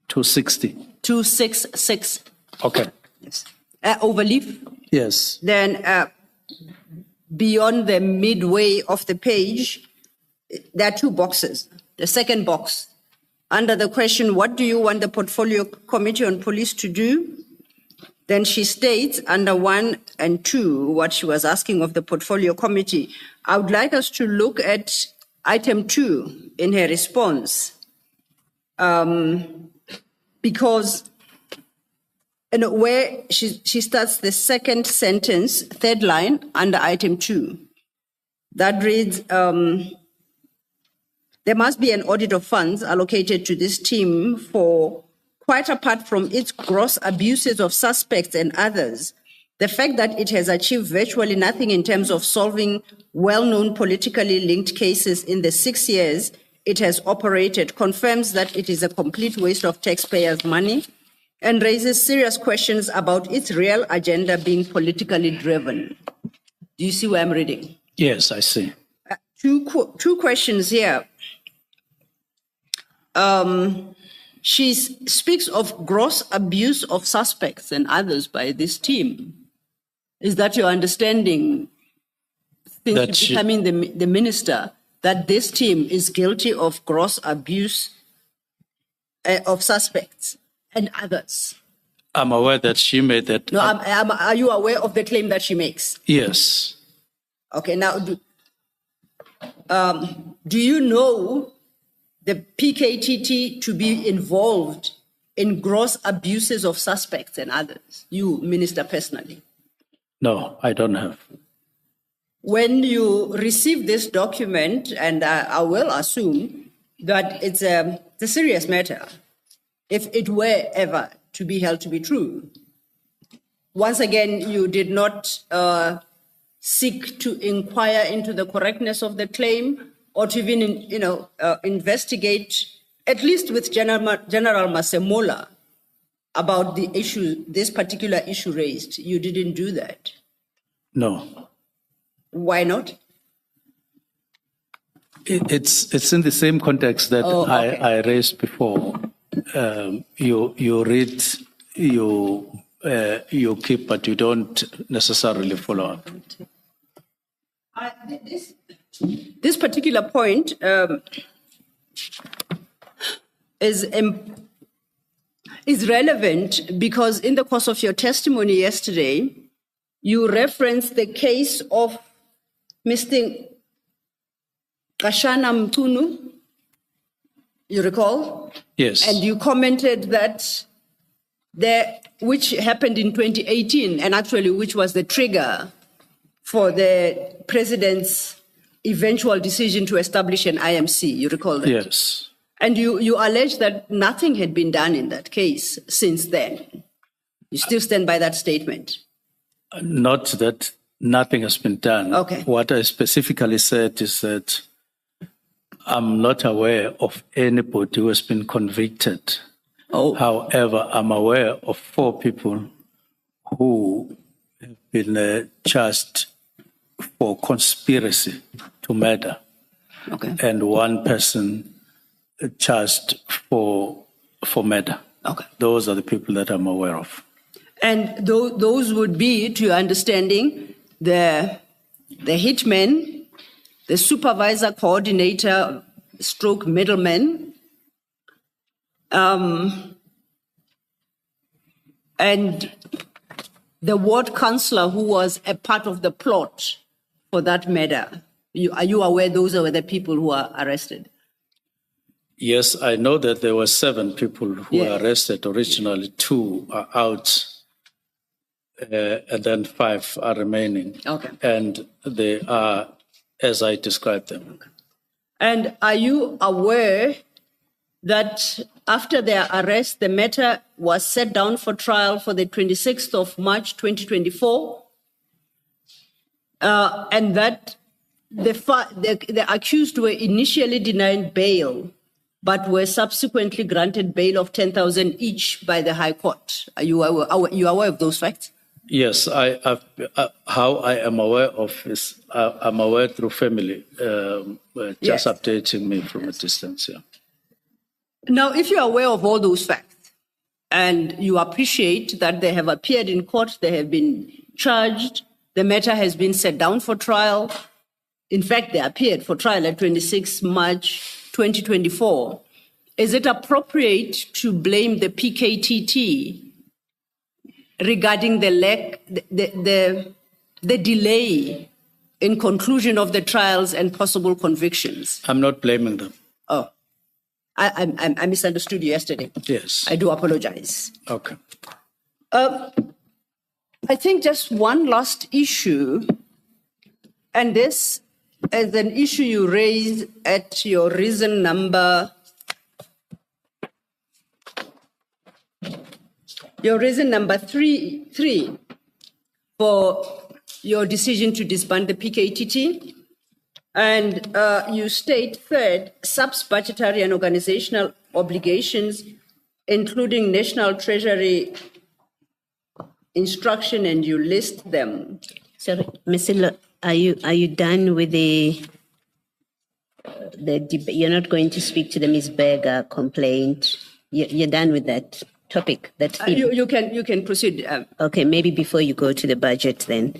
260. 266, Okay. yes. Overleaf, Yes. then beyond the midway of the page, there are 2 boxes. The second box, under the question, what do you want the Portfolio Committee on Police to do? Then she states under 1 and 2, what she was asking of the Portfolio Committee. I would like us to look at item 2 in her response, because where she starts the second sentence, third line, under item 2. That reads, there must be an audit of funds allocated to this team for, quite apart from its gross abuses of suspects and others, the fact that it has achieved virtually nothing in terms of solving well-known politically linked cases in the 6 years it has operated confirms that it is a complete waste of taxpayers' money and raises serious questions about its real agenda being politically driven. Do you see where I'm reading? Yes, I see. Two questions here. She speaks of gross abuse of suspects and others by this team. Is that your understanding, since becoming the minister, that this team is guilty of gross abuse of suspects and others? I'm aware that she made that. No, are you aware of the claim that she makes? Yes. Okay, now, do you know the PKTT to be involved in gross abuses of suspects and others? You, Minister, personally? No, I don't have. When you receive this document, and I will assume that it's a serious matter, if it were ever to be held to be true, once again, you did not seek to inquire into the correctness of the claim or to even, investigate, at least with General Masemola, about the issue, this particular issue raised. You didn't do that. No. Why not? It's in the same context that okay. I raised before. You read, you keep, but you don't necessarily follow up. This particular point is relevant because in the course of your testimony yesterday, you referenced the case of Mr. Mchunu, you recall? Yes. And you commented that which happened in 2018, and actually which was the trigger for the president's eventual decision to establish an IMC. You recall that? Yes. And you allege that nothing had been done in that case since then. You still stand by that statement? Not that nothing has been done. Okay. What I specifically said is that I'm not aware of anybody who has been convicted. Oh. However, I'm aware of 4 people who have been charged for conspiracy to murder. Okay. And 1 person charged for murder. Okay. Those are the people that I'm aware of. And those would be, to your understanding, the hitman, the supervisor, coordinator, stroke middleman, and the ward councillor who was a part of the plot for that murder. Are you aware those are the people who are arrested? Yes, I know that there were 7 people who were arrested originally. 2 are out, and then 5 are remaining. Okay. And they are as I described them. Okay. And are you aware that after their arrest, the matter was set down for trial for the 26th of March, 2024, and that the accused were initially denied bail, but were subsequently granted bail of 10,000 each by the High Court? Are you aware of those facts? Yes, how I am aware of is I'm aware through family, just updating me from a distance. Yeah. Now, if you're aware of all those facts and you appreciate that they have appeared in court, they have been charged, the matter has been set down for trial. In fact, they appeared for trial at 26 March 2024. Is it appropriate to blame the PKTT regarding the delay in conclusion of the trials and possible convictions? I'm not blaming them. Oh, I misunderstood you yesterday. Yes. I do apologize. Okay. I think just one last issue, and this as an issue you raise at your reason number 3 for your decision to disband the PKTT. And you state, third, sub-budgetary and organizational obligations, including National Treasury instruction, and you list them. Sorry, Mr. Are you done with the you're not going to speak to the Ms. Berger complaint? You're done with that topic, that theme? You can proceed. Okay, maybe before you go to the budget then.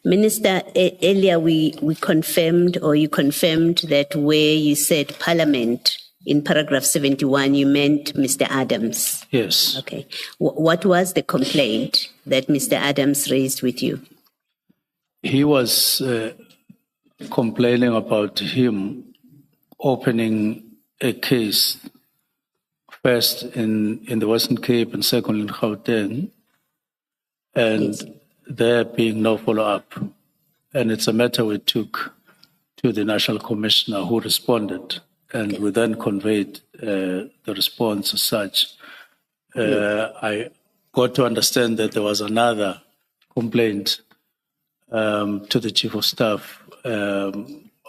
Minister, earlier we confirmed, or you confirmed, that where you said Parliament in paragraph 71, you meant Mr. Adams. Yes. Okay. What was the complaint that Mr. Adams raised with you? He was complaining about him opening a case, first in the Western Cape and second in Gauteng, and Yes. there being no follow-up. And it's a matter we took to the National Commissioner, who responded, and we then conveyed the response as such. I got to understand that there was another complaint to the Chief of Staff,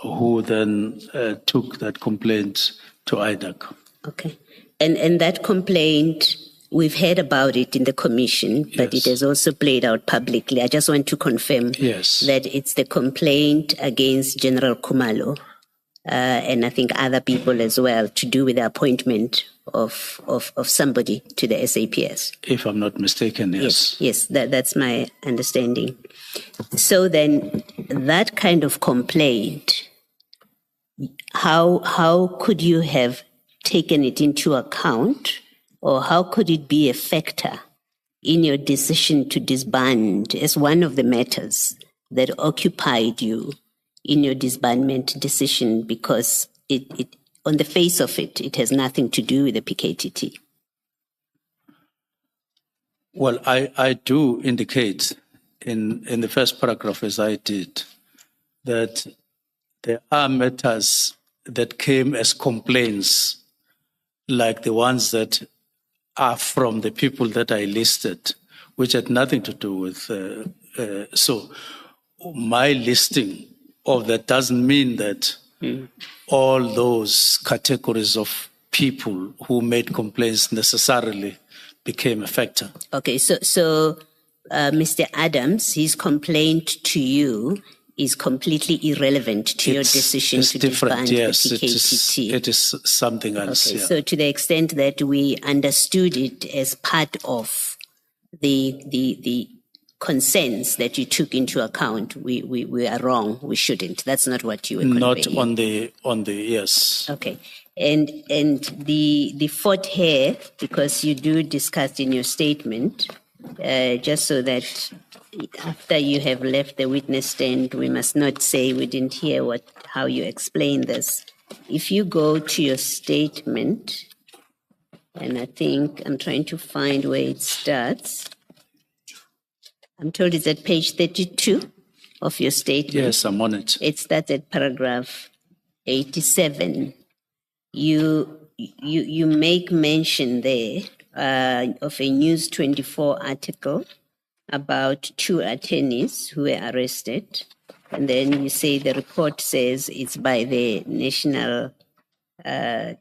who then took that complaint to IDAC. Okay. And that complaint, we've heard about it in the commission, but Yes. it has also played out publicly. I just want to confirm Yes. that it's the complaint against General Kumalo, and I think other people as well, to do with the appointment of somebody to the SAPS. If I'm not mistaken, yes. Yes, that's my understanding. So then, that kind of complaint, how could you have taken it into account, or how could it be a factor in your decision to disband as one of the matters that occupied you in your disbandment decision? Because it on the face of it, it has nothing to do with the PKTT. Well, I do indicate in the first paragraph, as I did, that there are matters that came as complaints, like the ones that are from the people that I listed, which had nothing to do with. So my listing of that doesn't mean that all those categories of people who made complaints necessarily became a factor. Okay, so Mr. Adams, his complaint to you is completely irrelevant to your decision It's to different, disband yes. the PKTT. It is something else. Okay, Yeah. so to the extent that we understood it as part of the concerns that you took into account, we are wrong. We shouldn't. That's not what you were conveying. Not on the yes. Okay, and the fourth here, because you do discuss in your statement, just so that after you have left the witness stand, we must not say we didn't hear how you explain this. If you go to your statement, and I think I'm trying to find where it starts. I'm told it's at page 32 of your statement. Yes, I'm on it. It starts at paragraph 87. You make mention there of a News 24 article about 2 attorneys who were arrested. And then you say the report says it's by the national, the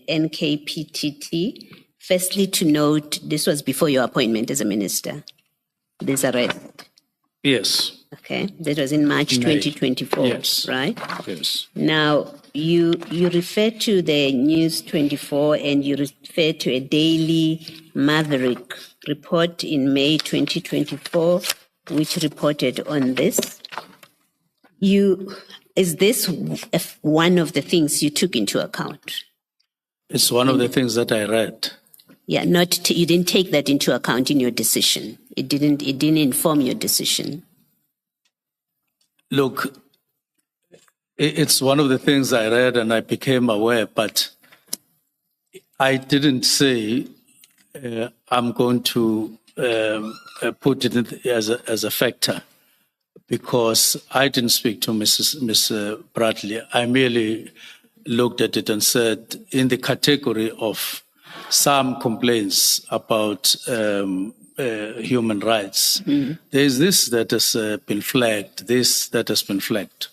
NKPTT. Firstly, to note, this was before your appointment as a minister, this arrest. Yes. Okay, that was in March May. 2024, Yes. right? Yes. Now, you refer to the News 24 and you refer to a Daily Maverick report in May 2024, which reported on this. Is this one of the things you took into account? It's one of the things that I read. Yeah, you didn't take that into account in your decision. It didn't inform your decision. Look, it's one of the things I read and I became aware, but I didn't say I'm going to put it as a factor. because I didn't speak to Ms. Bradley. I merely looked at it and said, in the category of some complaints about human rights, there's this that has been flagged, this that has been flagged.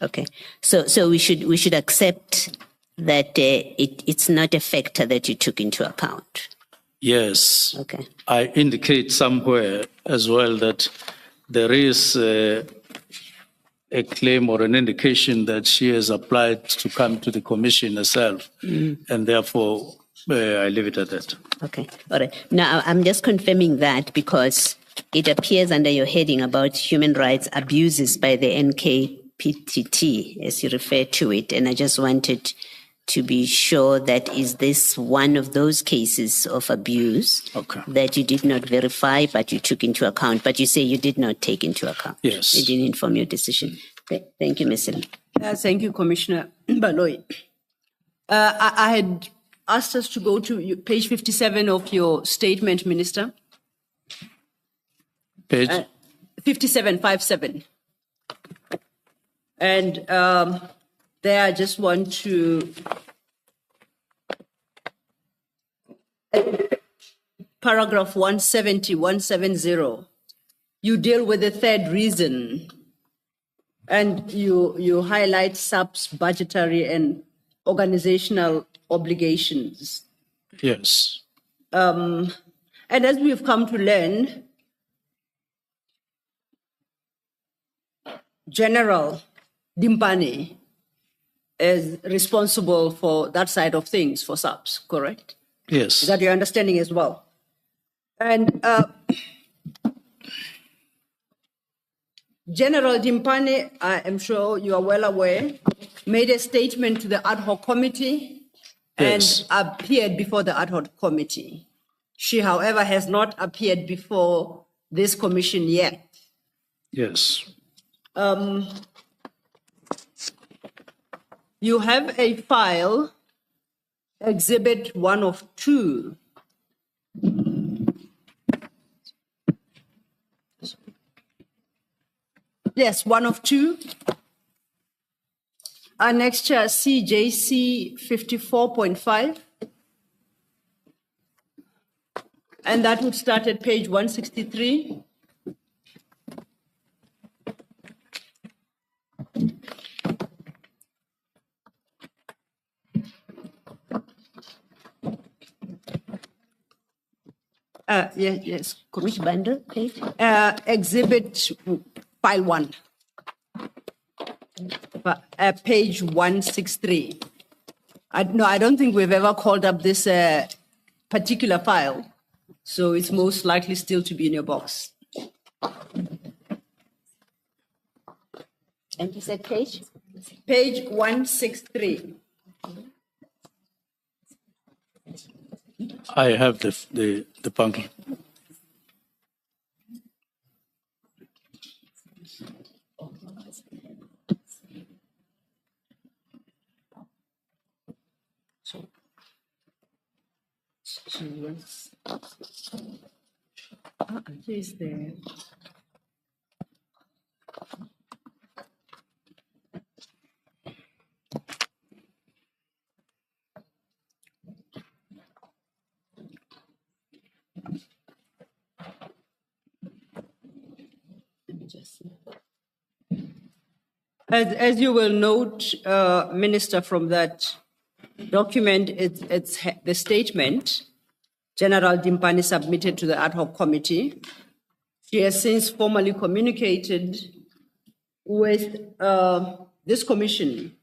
Okay, so we should accept that it's not a factor that you took into account. Yes. Okay. I indicate somewhere as well that there is a claim or an indication that she has applied to come to the commission herself, and therefore I leave it at that. Okay, all right. Now, I'm just confirming that because it appears under your heading about human rights abuses by the NKPTT, as you refer to it, and I just wanted to be sure that is this one of those cases of abuse that you did not verify but you took into account, but you say you did not take into account. Yes. You didn't inform your decision. Thank you, Ms. Lee. Thank you, Commissioner Baloyi. I had asked us to go to page 57 of your statement, Minister. Page? 57. And there I just want to, paragraph 170, you deal with the third reason, and you highlight SAP's budgetary and organizational obligations. Yes. And as we've come to learn, General Dimpane is responsible for that side of things for SAPS, correct? Yes. Is that your understanding as well? And General Dimpane, I am sure you are well aware, made a statement to the ad hoc committee Yes. and appeared before the ad hoc committee. She, however, has not appeared before this commission yet. Yes. You have a file, exhibit 1 of 2. Yes, 1 of 2. Annexure CJC 54.5. And that would start at page 163. Yes. Which bundle, please? Exhibit file 1. Page 163. No, I don't think we've ever called up this particular file, so it's most likely still to be in your box. And you said page? Page 163. I have the bundle. Here's the. As you will note, Minister, from that document, it's the statement General Dimpane submitted to the ad hoc committee. She has since formally communicated with this commission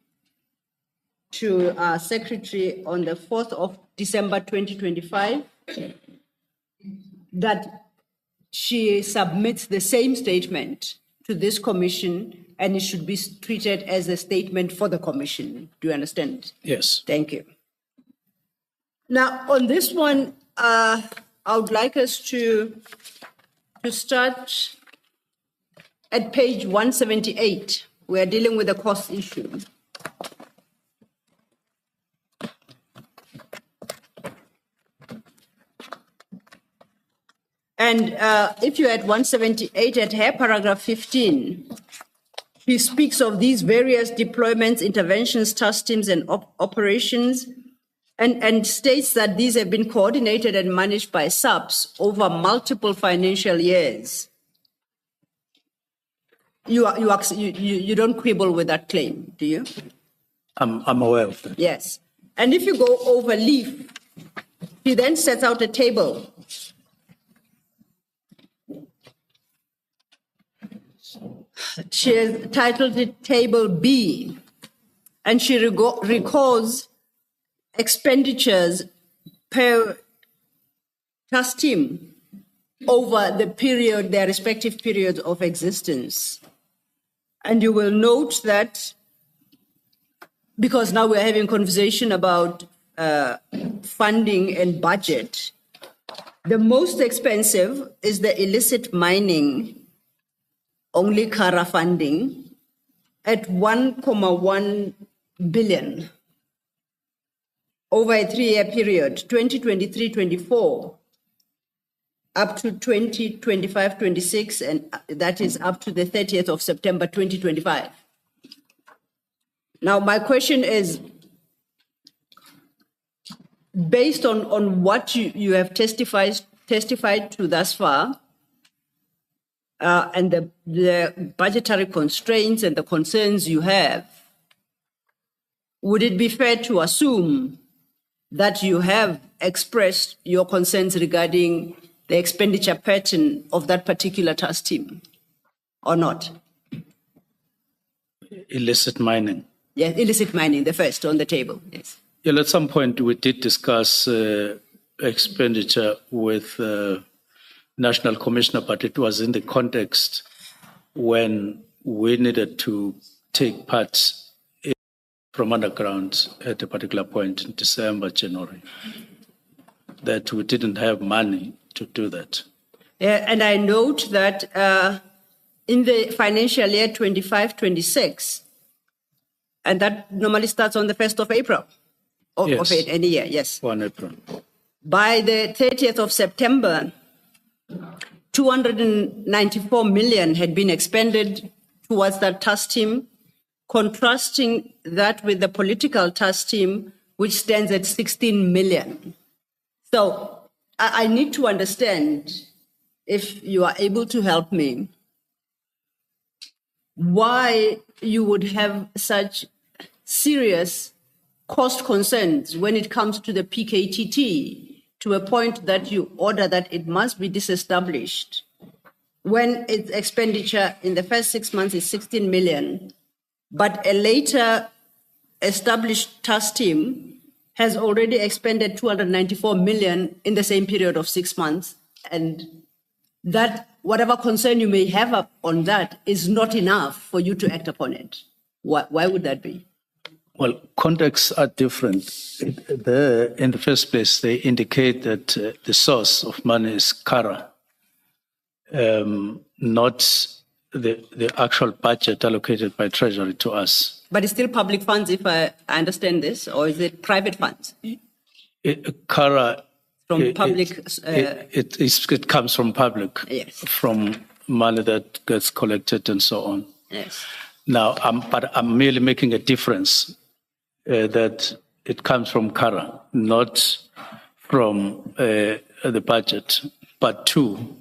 to our secretary on the 4th of December 2025 that she submits the same statement to this commission and it should be treated as a statement for the commission. Do you understand? Yes. Thank you. Now, on this one, I would like us to start at page 178. We are dealing with the cost issue. And if you're at 178 at her paragraph 15, she speaks of these various deployments, interventions, task teams, and operations, and states that these have been coordinated and managed by SAPS over multiple financial years. You don't quibble with that claim, do you? I'm aware of that. Yes. And if you go over leaf, she then sets out a table. She has titled it Table B, and she records expenditures per task team over the period, their respective periods of existence. And you will note that, because now we're having conversation about funding and budget, the most expensive is the illicit mining, only Kara funding, at 1.1 billion over a 3-year period, 2023-24, up to 2025-26, and that is up to the 30th of September 2025. Now, my question is, based on what you have testified to thus far, and the budgetary constraints and the concerns you have, would it be fair to assume that you have expressed your concerns regarding the expenditure pattern of that particular task team, or not? Illicit mining. Yes, illicit mining, the first on the table, yes. Yeah, at some point we did discuss expenditure with National Commissioner, but it was in the context when we needed to take part from underground at a particular point in December, January, that we didn't have money to do that. Yeah, and I note that in the financial year 25-26, and that normally starts on the 1st of April of any year, yes. 1 April. By the 30th of September, 294 million had been expended towards that task team, contrasting that with the political task team, which stands at 16 million. So I need to understand, if you are able to help me, why you would have such serious cost concerns when it comes to the PKTT, to a point that you order that it must be disestablished, when its expenditure in the first 6 months is 16 million, but a later established task team has already expended 294 million in the same period of 6 months, and that whatever concern you may have on that is not enough for you to act upon it. Why would that be? Well, contexts are different. In the first place, they indicate that the source of money is Kara, not the actual budget allocated by Treasury to us. But it's still public funds, if I understand this, or is it private funds? Kara, From public... it comes from public, Yes. from money that gets collected and so on. Yes. Now, but I'm merely making a difference that it comes from Kara, not from the budget. But two,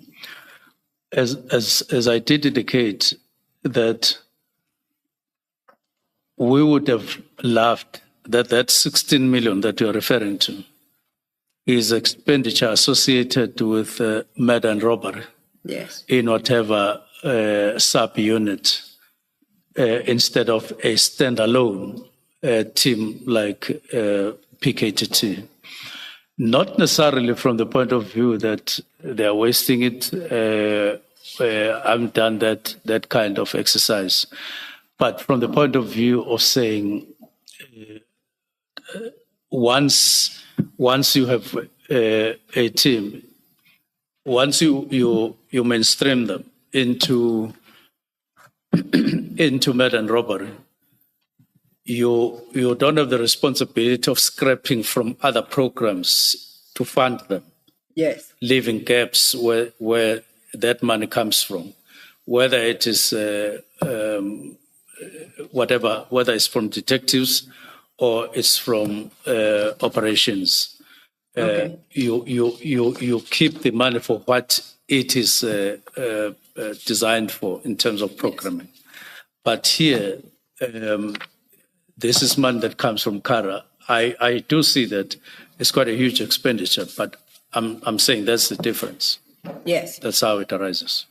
as I did indicate, that we would have loved that 16 million that you're referring to is expenditure associated with murder and robbery. Yes. In whatever sub-unit, instead of a standalone team like PKTT. Not necessarily from the point of view that they are wasting it. I've done that kind of exercise. But from the point of view of saying, once you have a team, once you mainstream them into murder and robbery, you don't have the responsibility of scrapping from other programs to fund them. Yes. leaving gaps where that money comes from, whether it is whether it's from detectives or it's from operations. Okay. You keep the money for what it is designed for in terms of programming. But here, this is money that comes from Kara. I do see that it's quite a huge expenditure, but I'm saying that's the difference. Yes. That's how it arises.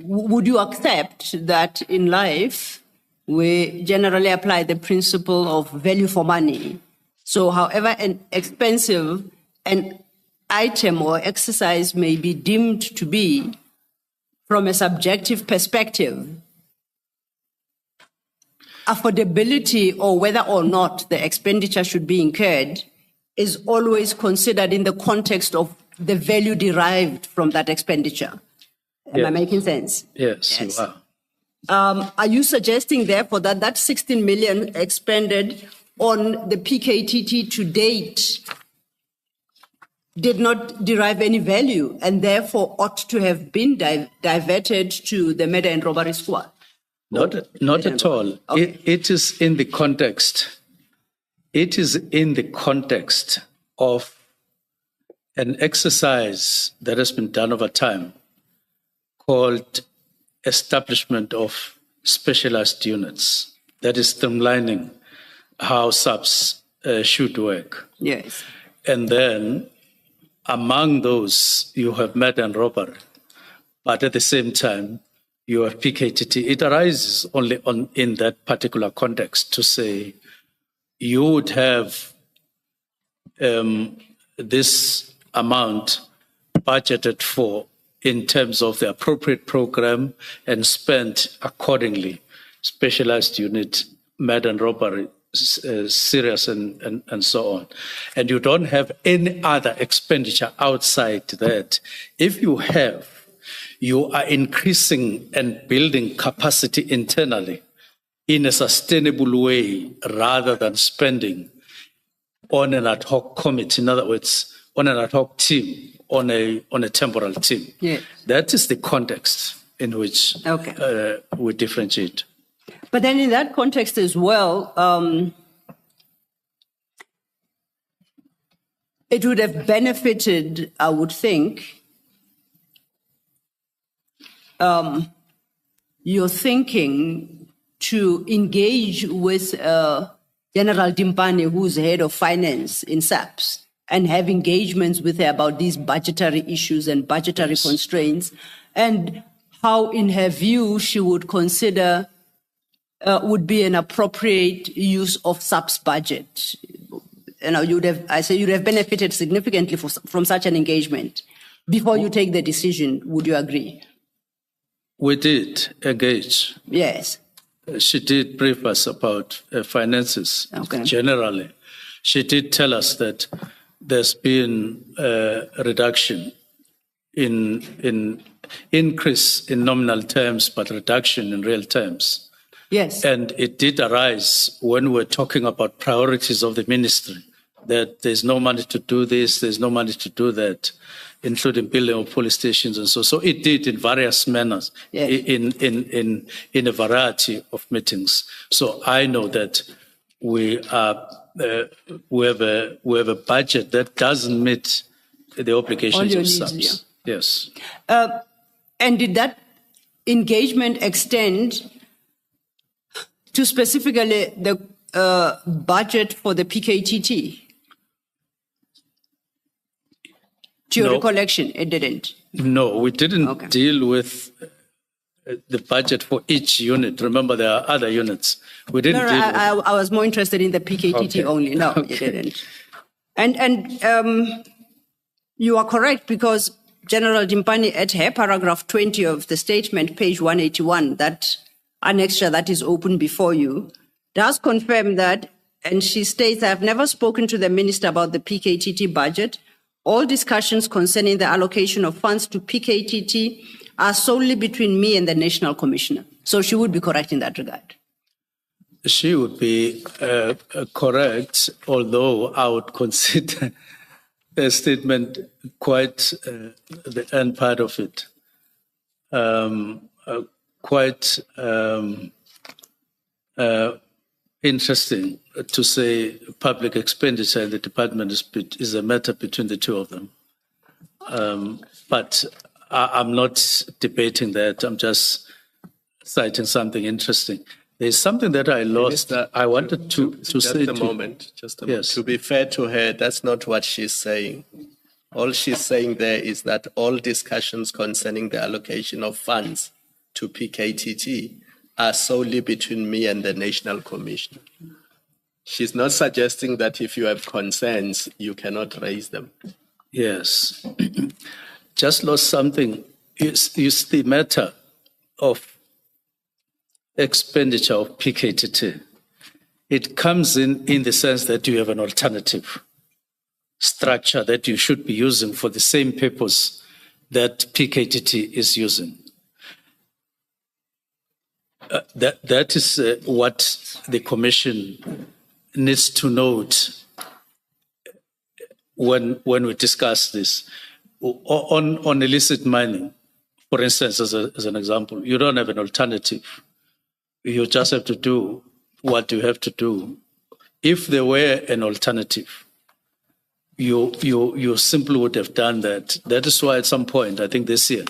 Would you accept that in life we generally apply the principle of value for money? So however expensive an item or exercise may be deemed to be from a subjective perspective, affordability or whether or not the expenditure should be incurred is always considered in the context of the value derived from that expenditure. Am I Yes. making sense? Yes, Yes. you are. Are you suggesting, therefore, that 16 million expended on the PKTT to date did not derive any value and therefore ought to have been diverted to the murder and robbery squad? Not at all. Okay. It is in the context. It is in the context of an exercise that has been done over time called establishment of specialized units. That is streamlining how subs should work. Yes. And then among those, you have murder and robbery. But at the same time, you have PKTT. It arises only in that particular context to say you would have this amount budgeted for in terms of the appropriate program and spent accordingly. Specialized unit, murder and robbery, serious and so on. And you don't have any other expenditure outside that. If you have, you are increasing and building capacity internally in a sustainable way rather than spending on an ad hoc committee, in other words, on an ad hoc team, on a temporal team. Yes. That is the context in which we differentiate. But then in that context as well, it would have benefited, I would think, your thinking to engage with General Dimpane, who's head of finance in SAPS, and have engagements with her about these budgetary issues and budgetary constraints, and how, in her view, she would consider would be an appropriate use of SAPS budget. You know, you'd have benefited significantly from such an engagement. Before you take the decision, would you agree? We did engage. Yes. She did brief us about finances generally. She did tell us that there's been a reduction in increase in nominal terms, but reduction in real terms. Yes. And it did arise when we're talking about priorities of the ministry, that there's no money to do this, there's no money to do that, including building of police stations and so. So it did in various manners, in a variety of meetings. So I know that we have a budget that doesn't meet the obligations of SAPS. Yes. And did that engagement extend to specifically the budget for the PKTT? To your recollection, it didn't? No, we didn't deal with the budget for each unit. Remember, there are other units. We didn't deal with... I was more interested in the PKTT only. No, it didn't. And you are correct, because General Dimpane, at her paragraph 20 of the statement, page 181, that annexure that is open before you, does confirm that, and she states, I have never spoken to the minister about the PKTT budget. All discussions concerning the allocation of funds to PKTT are solely between me and the National Commissioner. So she would be correct in that regard. She would be correct, although I would consider statement, quite the end part of it, quite interesting to say public expenditure in the department is a matter between the two of them. But I'm not debating that. I'm just citing something interesting. There's something that I lost. Minister, I wanted to just say a moment. Just a moment. Yes. To be fair to her, that's not what she's saying. All she's saying there is that all discussions concerning the allocation of funds to PKTT are solely between me and the National Commission. She's not suggesting that if you have concerns, you cannot raise them. Yes. Just lost something. Is the matter of expenditure of PKTT. It comes in the sense that you have an alternative structure that you should be using for the same purpose that PKTT is using. That is what the Commission needs to note when we discuss this. On illicit mining, for instance, as an example, you don't have an alternative. You just have to do what you have to do. If there were an alternative, you simply would have done that. That is why at some point, I think this year,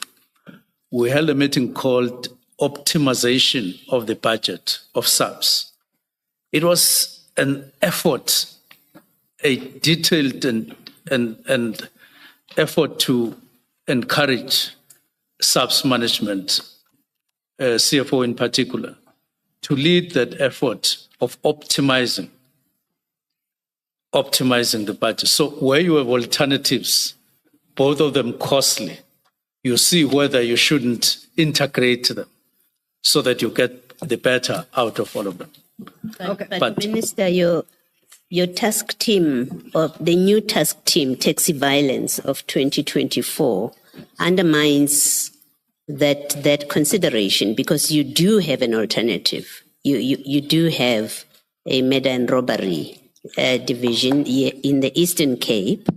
we held a meeting called Optimization of the Budget of SAPS. It was an effort, a detailed and effort to encourage SAPS management, CFO in particular, to lead that effort of optimizing the budget. So where you have alternatives, both of them costly, you see whether you shouldn't integrate them so that you get the better out of all of them. But Minister, your task team, or the new task team, Taxi Violence of 2024, undermines that consideration, because you do have an alternative. You do have a murder and robbery division in the Eastern Cape.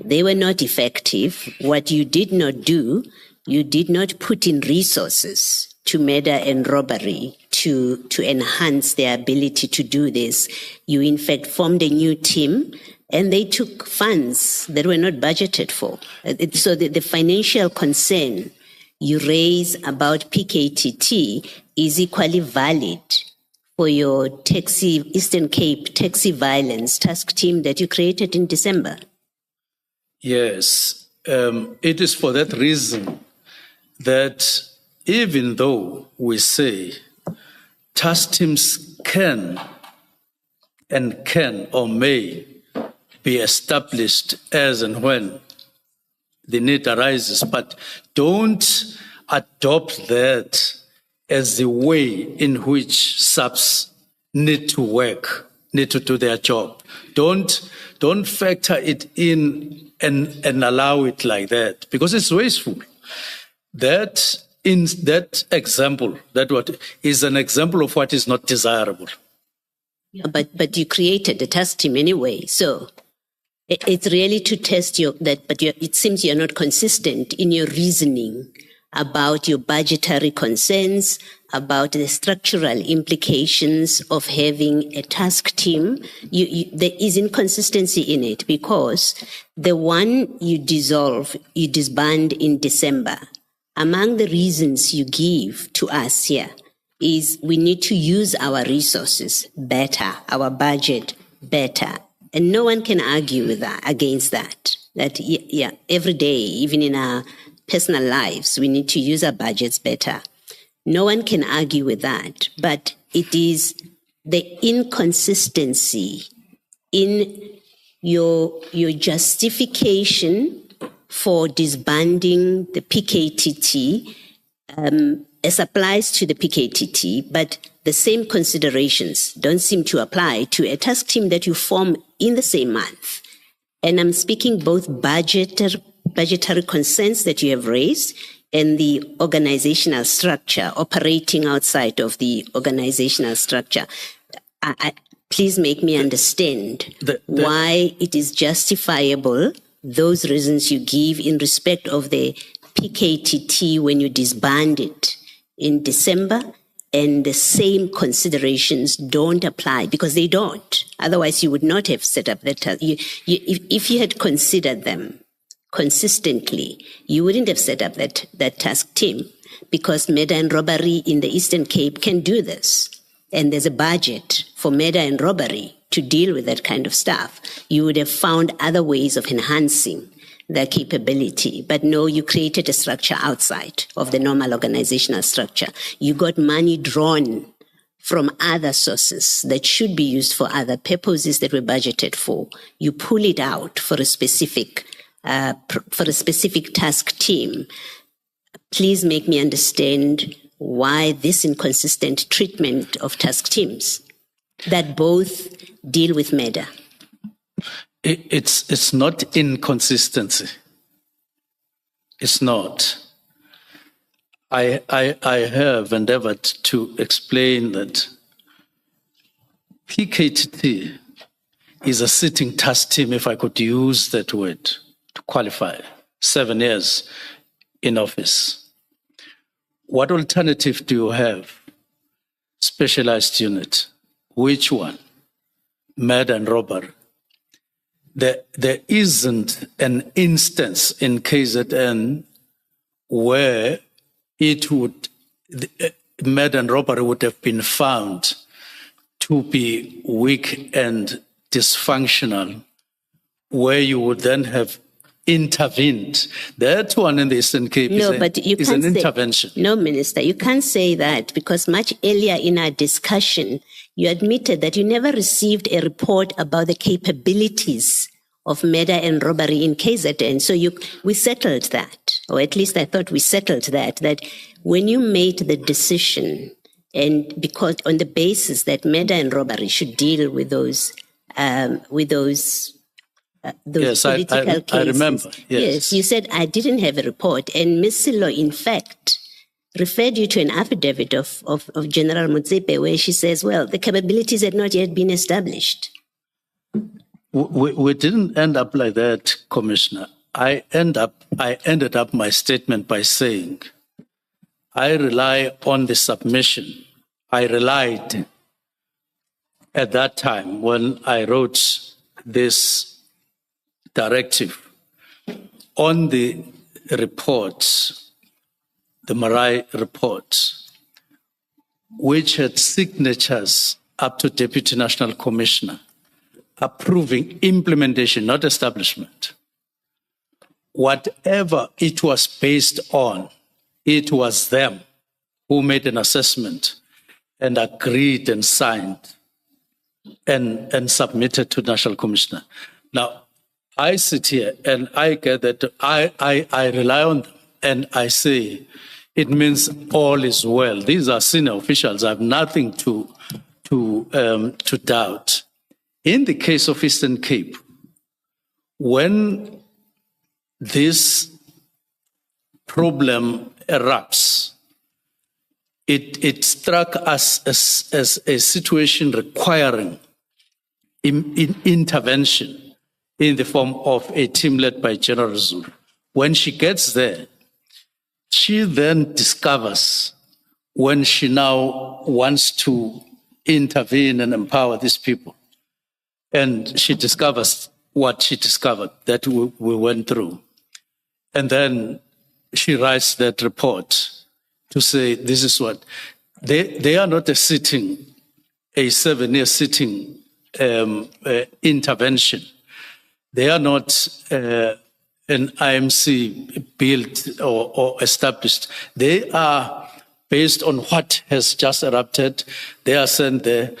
They were not effective. What you did not do, you did not put in resources to murder and robbery to enhance their ability to do this. You in fact formed a new team, and they took funds that were not budgeted for. So the financial concern you raise about PKTT is equally valid for your Eastern Cape Taxi Violence task team that you created in December. Yes, it is for that reason that even though we say task teams can or may be established as and when the need arises, but don't adopt that as the way in which SAPS need to work, need to do their job. Don't factor it in and allow it like that, because it's wasteful. That in that example, that what is an example of what is not desirable. Yeah, but you created a task team anyway, so it's really to test it seems you're not consistent in your reasoning about your budgetary concerns, about the structural implications of having a task team. There is inconsistency in it, because the one you disband in December, among the reasons you give to us here is we need to use our resources better, our budget better. And no one can argue with that, against that. That, yeah, every day, even in our personal lives, we need to use our budgets better. No one can argue with that. But it is the inconsistency in your justification for disbanding the PKTT, as applies to the PKTT, but the same considerations don't seem to apply to a task team that you form in the same month. And I'm speaking both budgetary concerns that you have raised and the organizational structure, operating outside of the organizational structure. Please make me understand why it is justifiable those reasons you give in respect of the PKTT when you disbanded in December, and the same considerations don't apply because they don't. Otherwise, you would not have set up that. If you had considered them consistently, you wouldn't have set up that task team, because murder and robbery in the Eastern Cape can do this. And there's a budget for murder and robbery to deal with that kind of stuff. You would have found other ways of enhancing their capability. But no, you created a structure outside of the normal organizational structure. You got money drawn from other sources that should be used for other purposes that were budgeted for. You pull it out for a specific task team. Please make me understand why this inconsistent treatment of task teams that both deal with murder. It's not inconsistency. It's not. I have endeavored to explain that PKTT is a sitting task team, if I could use that word to qualify, 7 years in office. What alternative do you have? Specialized unit. Which one? Murder and robbery. There isn't an instance in KZN where murder and robbery would have been found to be weak and dysfunctional, where you would then have intervened. That one in the Eastern Cape is an intervention. No, Minister, you can't say that, because much earlier in our discussion, you admitted that you never received a report about the capabilities of murder and robbery in KZN. So we settled that, or at least I thought we settled that when you made the decision, and because on the basis that murder and robbery should deal with those yes, political cases. I remember. Yes, you said I didn't have a report, and Ms. Silo, in fact, referred you to an affidavit of General Motsepe, where she says, well, the capabilities had not yet been established. We didn't end up like that, Commissioner. I ended up my statement by saying, I rely on the submission. I relied at that time when I wrote this directive on the reports, the Marai reports, which had signatures up to Deputy National Commissioner approving implementation, not establishment. Whatever it was based on, it was them who made an assessment and agreed and signed and submitted to National Commissioner. Now, I sit here and I get that I rely on them and I say it means all is well. These are senior officials. I have nothing to doubt. In the case of Eastern Cape, when this problem erupts, it struck us as a situation requiring intervention in the form of a team led by General Zulu. When she gets there, she then discovers, when she now wants to intervene and empower these people, and she discovers what she discovered that we went through. And then she writes that report to say, this is what, they are not a 7-year sitting intervention. They are not an IMC built or established. They are based on what has just erupted. They are sent there.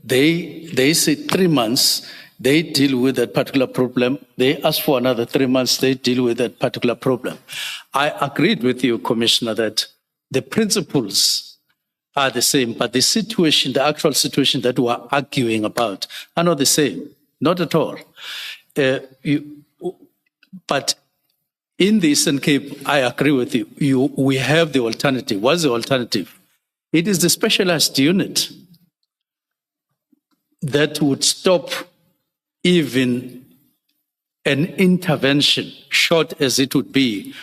They say 3 months, they deal with that particular problem. They ask for another 3 months, they deal with that particular problem. I agreed with you, Commissioner, that the principles are the same, but the situation, the actual situation that we are arguing about are not the same, not at all. But in the Eastern Cape, I agree with you. We have the alternative. What's the alternative? It is the specialized unit that would stop even an intervention, short as it would be,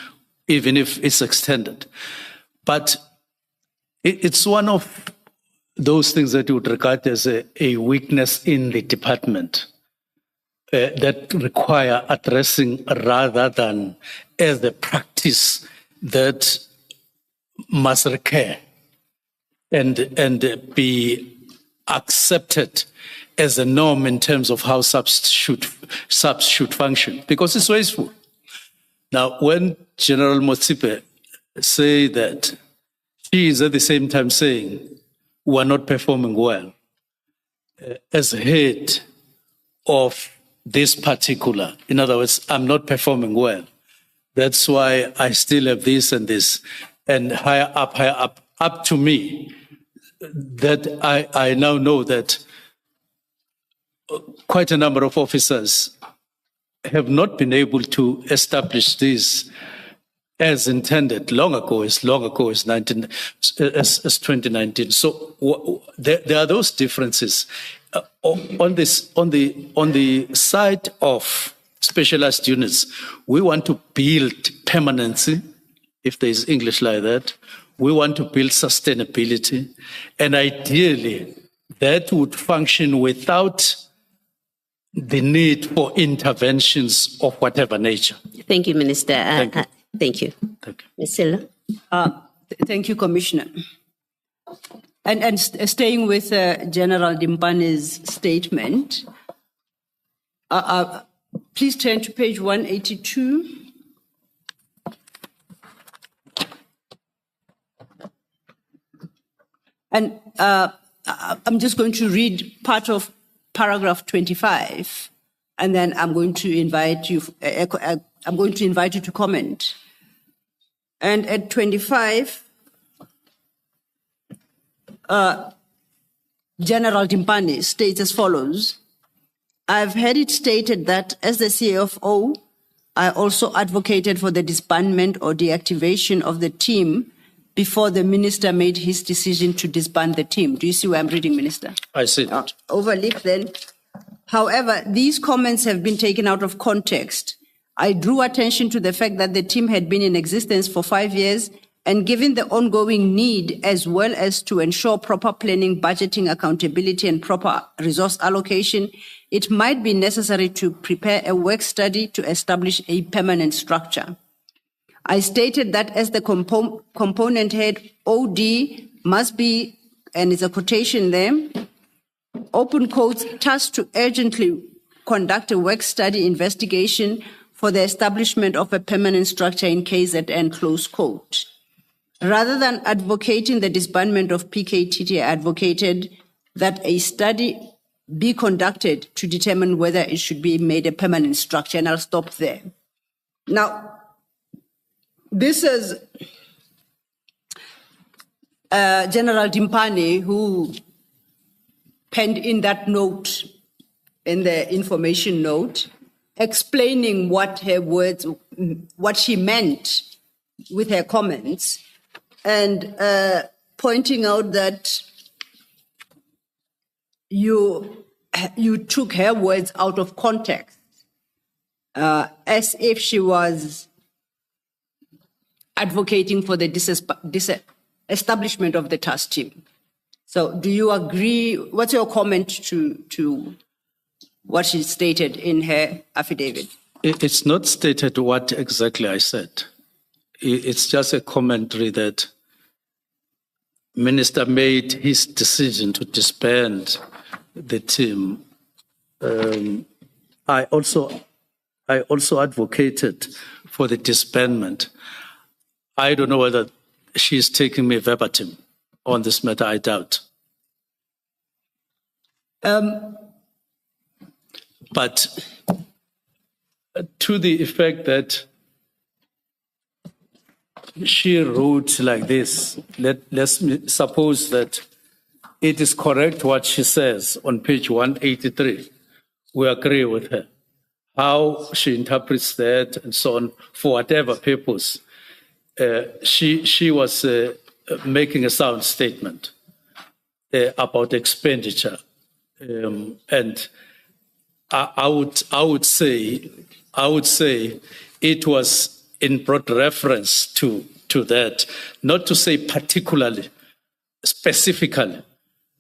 even if it's extended. But it's one of those things that you would regard as a weakness in the department that require addressing rather than as a practice that must recur and be accepted as a norm in terms of how subs should function, because it's wasteful. Now, when General Motsipe say that, she is at the same time saying we are not performing well as head of this particular. In other words, I'm not performing well. That's why I still have this and this, and higher up to me, that I now know that quite a number of officers have not been able to establish this as intended long ago as 2019. So there are those differences. On the side of specialized units, we want to build permanency, if there is English like that. We want to build sustainability, and ideally that would function without the need for interventions of whatever nature. Thank you, Minister. Thank you. Thank you. Thank you. Ms. Silla? Thank you, Commissioner. And staying with General Dimpane's statement, please turn to page 182. And I'm just going to read part of paragraph 25, and then I'm going to invite you to comment. And at 25, General Dimpane states as follows: I've heard it stated that as the CFO, I also advocated for the disbandment or deactivation of the team before the minister made his decision to disband the team. Do you see where I'm reading, Minister? I see that. Overleaf then. However, these comments have been taken out of context. I drew attention to the fact that the team had been in existence for 5 years, and given the ongoing need, as well as to ensure proper planning, budgeting, accountability, and proper resource allocation, it might be necessary to prepare a work study to establish a permanent structure. I stated that as the component head, OD must be, and it's a quotation there, open quotes, tasked to urgently conduct a work study investigation for the establishment of a permanent structure in KZN, close quote. Rather than advocating the disbandment of PKTT, I advocated that a study be conducted to determine whether it should be made a permanent structure, and I'll stop there. Now, this is General Dimpane who penned in that note, in the information note, explaining what her words, what she meant with her comments, and pointing out that you took her words out of context, as if she was advocating for the establishment of the task team. So do you agree? What's your comment to what she stated in her affidavit? It's not stated what exactly I said. It's just a commentary that Minister made his decision to disband the team. I also advocated for the disbandment. I don't know whether she's taking me verbatim on this matter. I doubt. But to the effect that she wrote like this, let's suppose that it is correct what she says on page 183. We agree with her. How she interprets that and so on, for whatever purpose, she was making a sound statement about expenditure. And I would say it was in broad reference to that, not to say particularly, specifically.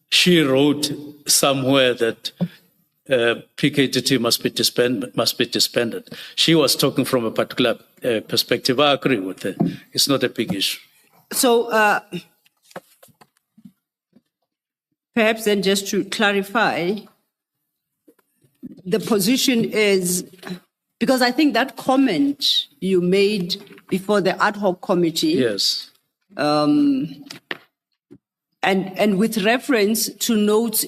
She wrote somewhere that PKTT must be disbanded. She was talking from a particular perspective. I agree with her. It's not a big issue. So perhaps then just to clarify, the position is, because I think that comment you made before the ad hoc committee, Yes. and with reference to notes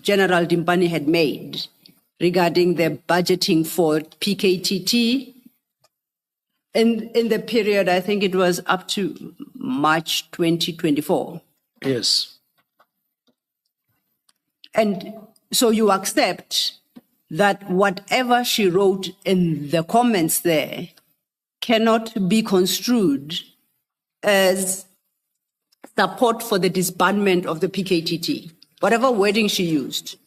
General Dimpani, had made regarding the budgeting for PKTT in the period, I think it was up to March 2024. Yes. And so you accept that whatever she wrote in the comments there cannot be construed as support for the disbandment of the PKTT, whatever wording she used.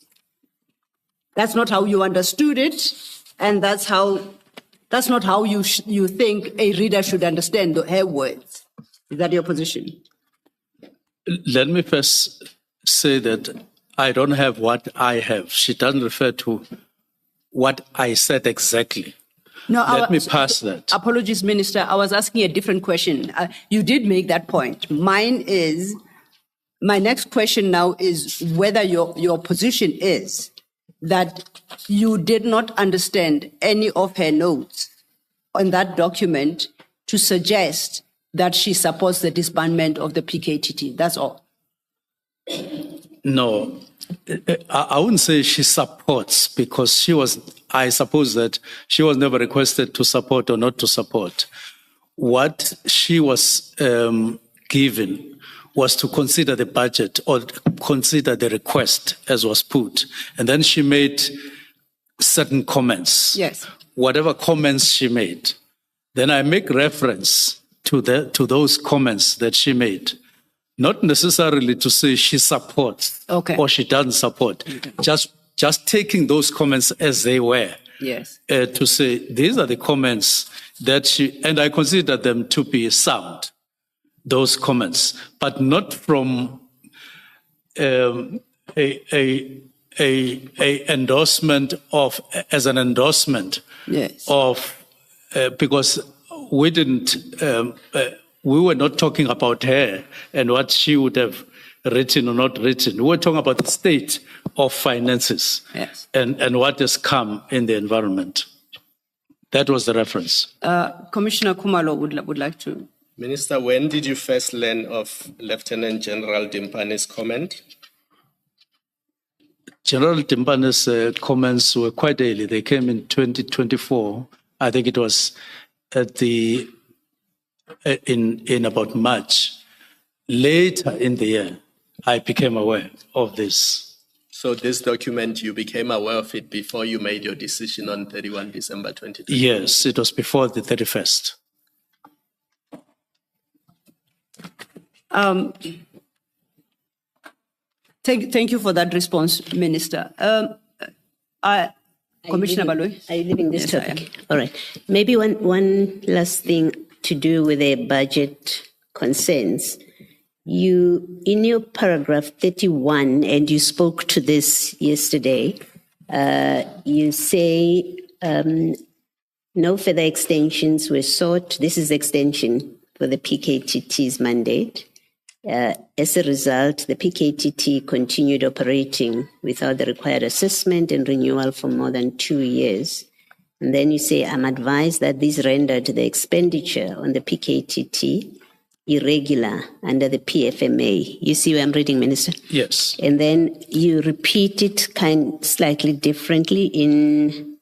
That's not how you understood it, and that's not how you think a reader should understand her words. Is that your position? Let me first say that I don't have what I have. She doesn't refer to what I said exactly. No, Let me pass that. Apologies, Minister. I was asking a different question. You did make that point. My next question now is whether your position is that you did not understand any of her notes on that document to suggest that she supports the disbandment of the PKTT. That's all. No, I wouldn't say she supports, because I suppose that she was never requested to support or not to support. What she was given was to consider the budget or consider the request as was put. And then she made certain comments. Yes. Whatever comments she made, then I make reference to those comments that she made. Not necessarily to say she supports or she doesn't support. Okay. Just taking those comments as they were. Yes. To say these are the comments that and I consider them to be sound, those comments, but not from an endorsement as an endorsement. Yes. Of because we didn't. We were not talking about her and what she would have written or not written. We were talking about the state of finances. Yes. And what has come in the environment. That was the reference. Commissioner Kumalo would like to. Minister, when did you first learn of Lieutenant General Dimpani's comment? General Dimpani's comments were quite early. They came in 2024. I think it was at in about March. Later in the year, I became aware of this. So this document, you became aware of it before you made your decision on 31 December 2020? Yes, it was before the 31st. Thank you for that response, Minister. Commissioner Baloyi? Are you leaving this Yes, I topic? All right. Maybe one last thing to do with the budget concerns. You, in your paragraph 31, and you spoke to this yesterday, you say no further extensions were sought. This is extension for the PKTT's mandate. As a result, the PKTT continued operating without the required assessment and renewal for more than 2 years. And then you say, I'm advised that this rendered the expenditure on the PKTT irregular under the PFMA. You see where I'm reading, Minister? Yes. And then you repeat it slightly differently in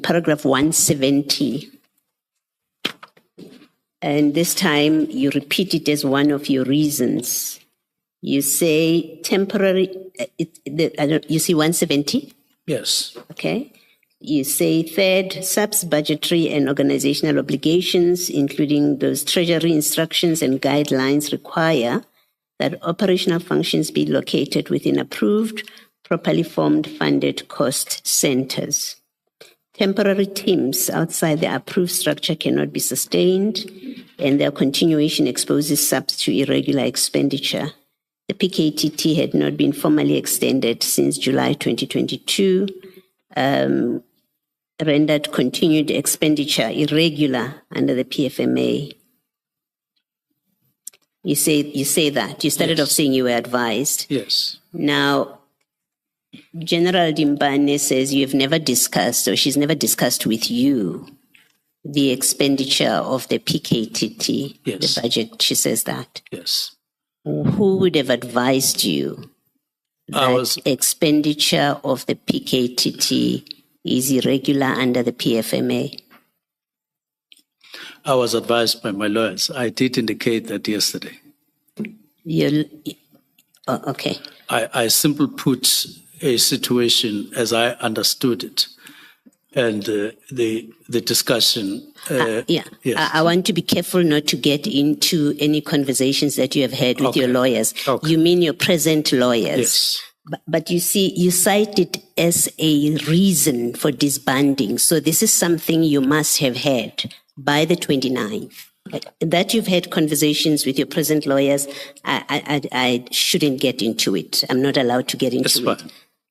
paragraph 170. And this time you repeat it as one of your reasons. You say temporary, you see 170? Yes. Okay. You say third, SAP's budgetary and organizational obligations, including those treasury instructions and guidelines, require that operational functions be located within approved properly formed funded cost centers. Temporary teams outside the approved structure cannot be sustained, and their continuation exposes subs to irregular expenditure. The PKTT had not been formally extended since July 2022, rendered continued expenditure irregular under the PFMA. You say that. You started off saying you were advised. Yes. Now, General Dimbane says you've never discussed, or she's never discussed with you, the expenditure of the PKTT, Yes. the budget. She says that. Yes. Who would have advised you that expenditure of the PKTT is irregular under the PFMA? I was advised by my lawyers. I did indicate that yesterday. Okay. I simply put a situation as I understood it, and the discussion. Yes. I want to be careful not to get into any conversations that you have had with your lawyers. Okay. You mean your present lawyers? Yes. But you see, you cite it as a reason for disbanding. So this is something you must have had by the 29th. That you've had conversations with your present lawyers, I shouldn't get into it. I'm not allowed to get into it.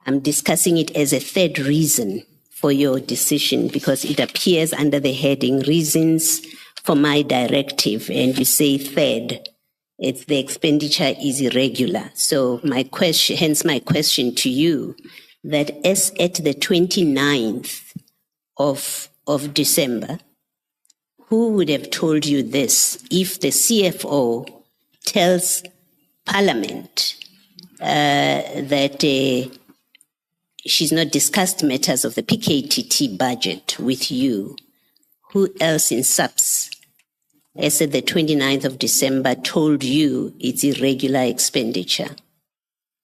I'm discussing it as a third reason for your decision because it appears under the heading reasons for my directive, and you say third. It's the expenditure is irregular. So hence my question to you, that as at the 29th of December, who would have told you this if the CFO tells Parliament that she's not discussed matters of the PKTT budget with you? Who else in subs, as at the 29th of December, told you it's irregular expenditure?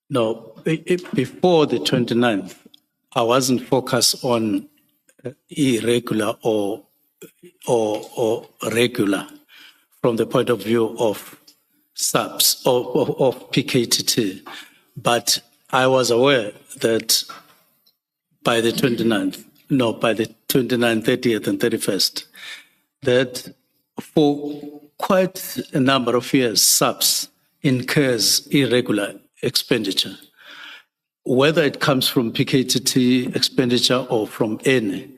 No, before the 29th, I wasn't focused on irregular or regular from the point of view of subs or of PKTT. But I was aware that by the 29th, 30th and 31st, that for quite a number of years, subs incurs irregular expenditure, whether it comes from PKTT expenditure or from any.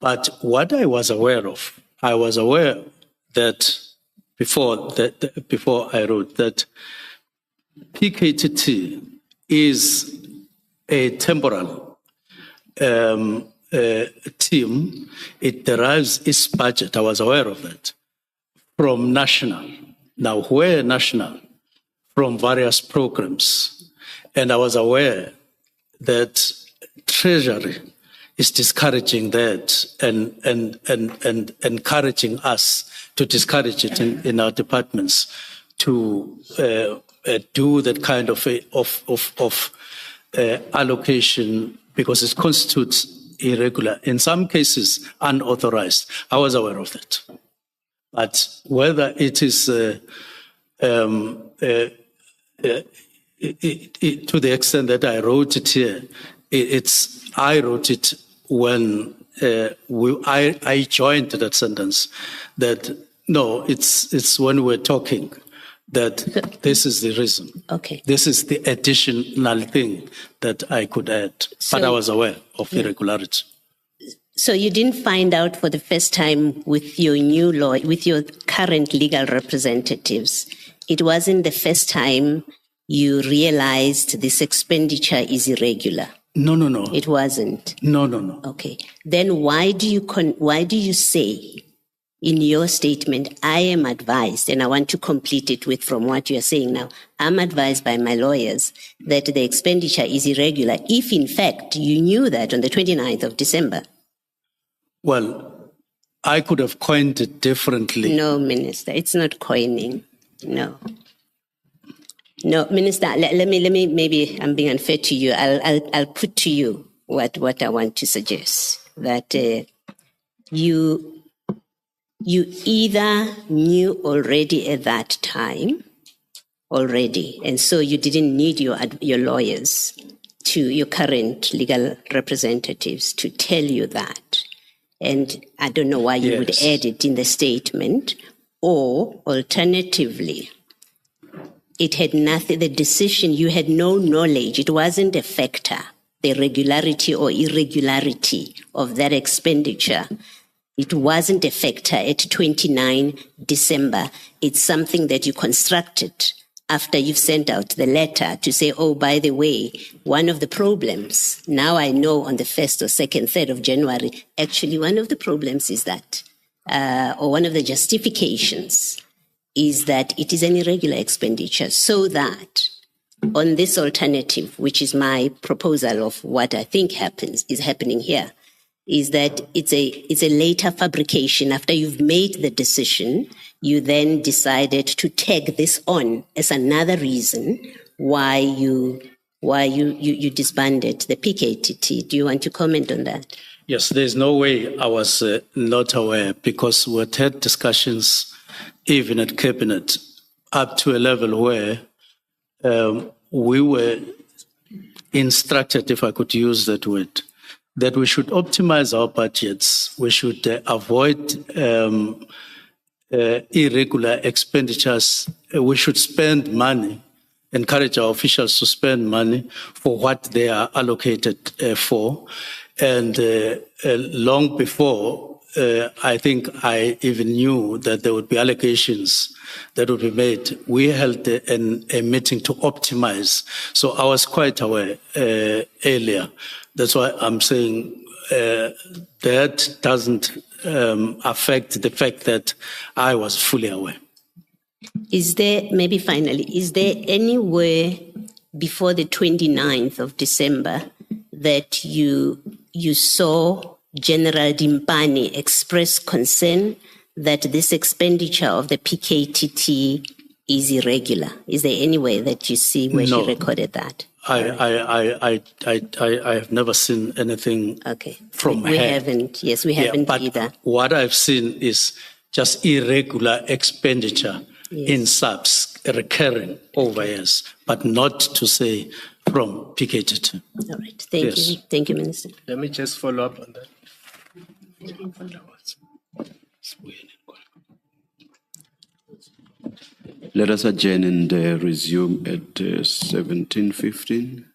But what I was aware of, that before I wrote that PKTT is a temporal team. It derives its budget, I was aware of that, from national. Now, where national? From various programs. And I was aware that Treasury is discouraging that and encouraging us to discourage it in our departments to do that kind of allocation because it constitutes irregular, in some cases unauthorized. I was aware of that. But whether it is to the extent that I wrote it here, I wrote it when I joined that sentence. That no, it's when we're talking that this is the reason. Okay. This is the additional thing that I could add, but I was aware of irregularity. So you didn't find out for the first time with your new law, with your current legal representatives. It wasn't the first time you realized this expenditure is irregular. No. It wasn't. No. Okay. Then why do you say in your statement, I am advised, and I want to complete it with from what you're saying now, I'm advised by my lawyers that the expenditure is irregular, if in fact you knew that on the 29th of December? Well, I could have coined it differently. No, Minister, it's not coining. No, Minister, let me, maybe I'm being unfair to you. I'll put to you what I want to suggest, that you either knew already at that time, and so you didn't need your lawyers to your current legal representatives to tell you that. And I don't know why you would Yes. add it in the statement, or alternatively, it had nothing, the decision, you had no knowledge, it wasn't a factor, the regularity or irregularity of that expenditure. It wasn't a factor at 29 December. It's something that you constructed after you've sent out the letter to say, oh, by the way, one of the problems, now I know on the 1st or 2nd, 3rd of January, actually one of the problems is that, or one of the justifications is that it is an irregular expenditure, so that on this alternative, which is my proposal of what I think is happening here, is that it's a later fabrication. After you've made the decision, you then decided to tag this on as another reason why you disbanded the PKTT. Do you want to comment on that? Yes, there's no way I was not aware, because we had discussions even at Cabinet up to a level where we were instructed, if I could use that word, that we should optimize our budgets, we should avoid irregular expenditures, we should spend money, encourage our officials to spend money for what they are allocated for. And long before, I think I even knew that there would be allegations that would be made. We held a meeting to optimize. So I was quite aware earlier. That's why I'm saying that doesn't affect the fact that I was fully aware. Is there, maybe finally, is there anywhere before the 29th of December that you saw General Dimpani express concern that this expenditure of the PKTT is irregular? Is there any way that you see where No. she recorded that? I have never seen anything from we her. haven't. Yes, we haven't but either. What I've seen is just irregular expenditure in subs, recurring over years, but not to say from PKTT. All right. Thank you. Thank you, Minister. Let me just follow up on that. Let us adjourn and resume at 17:15.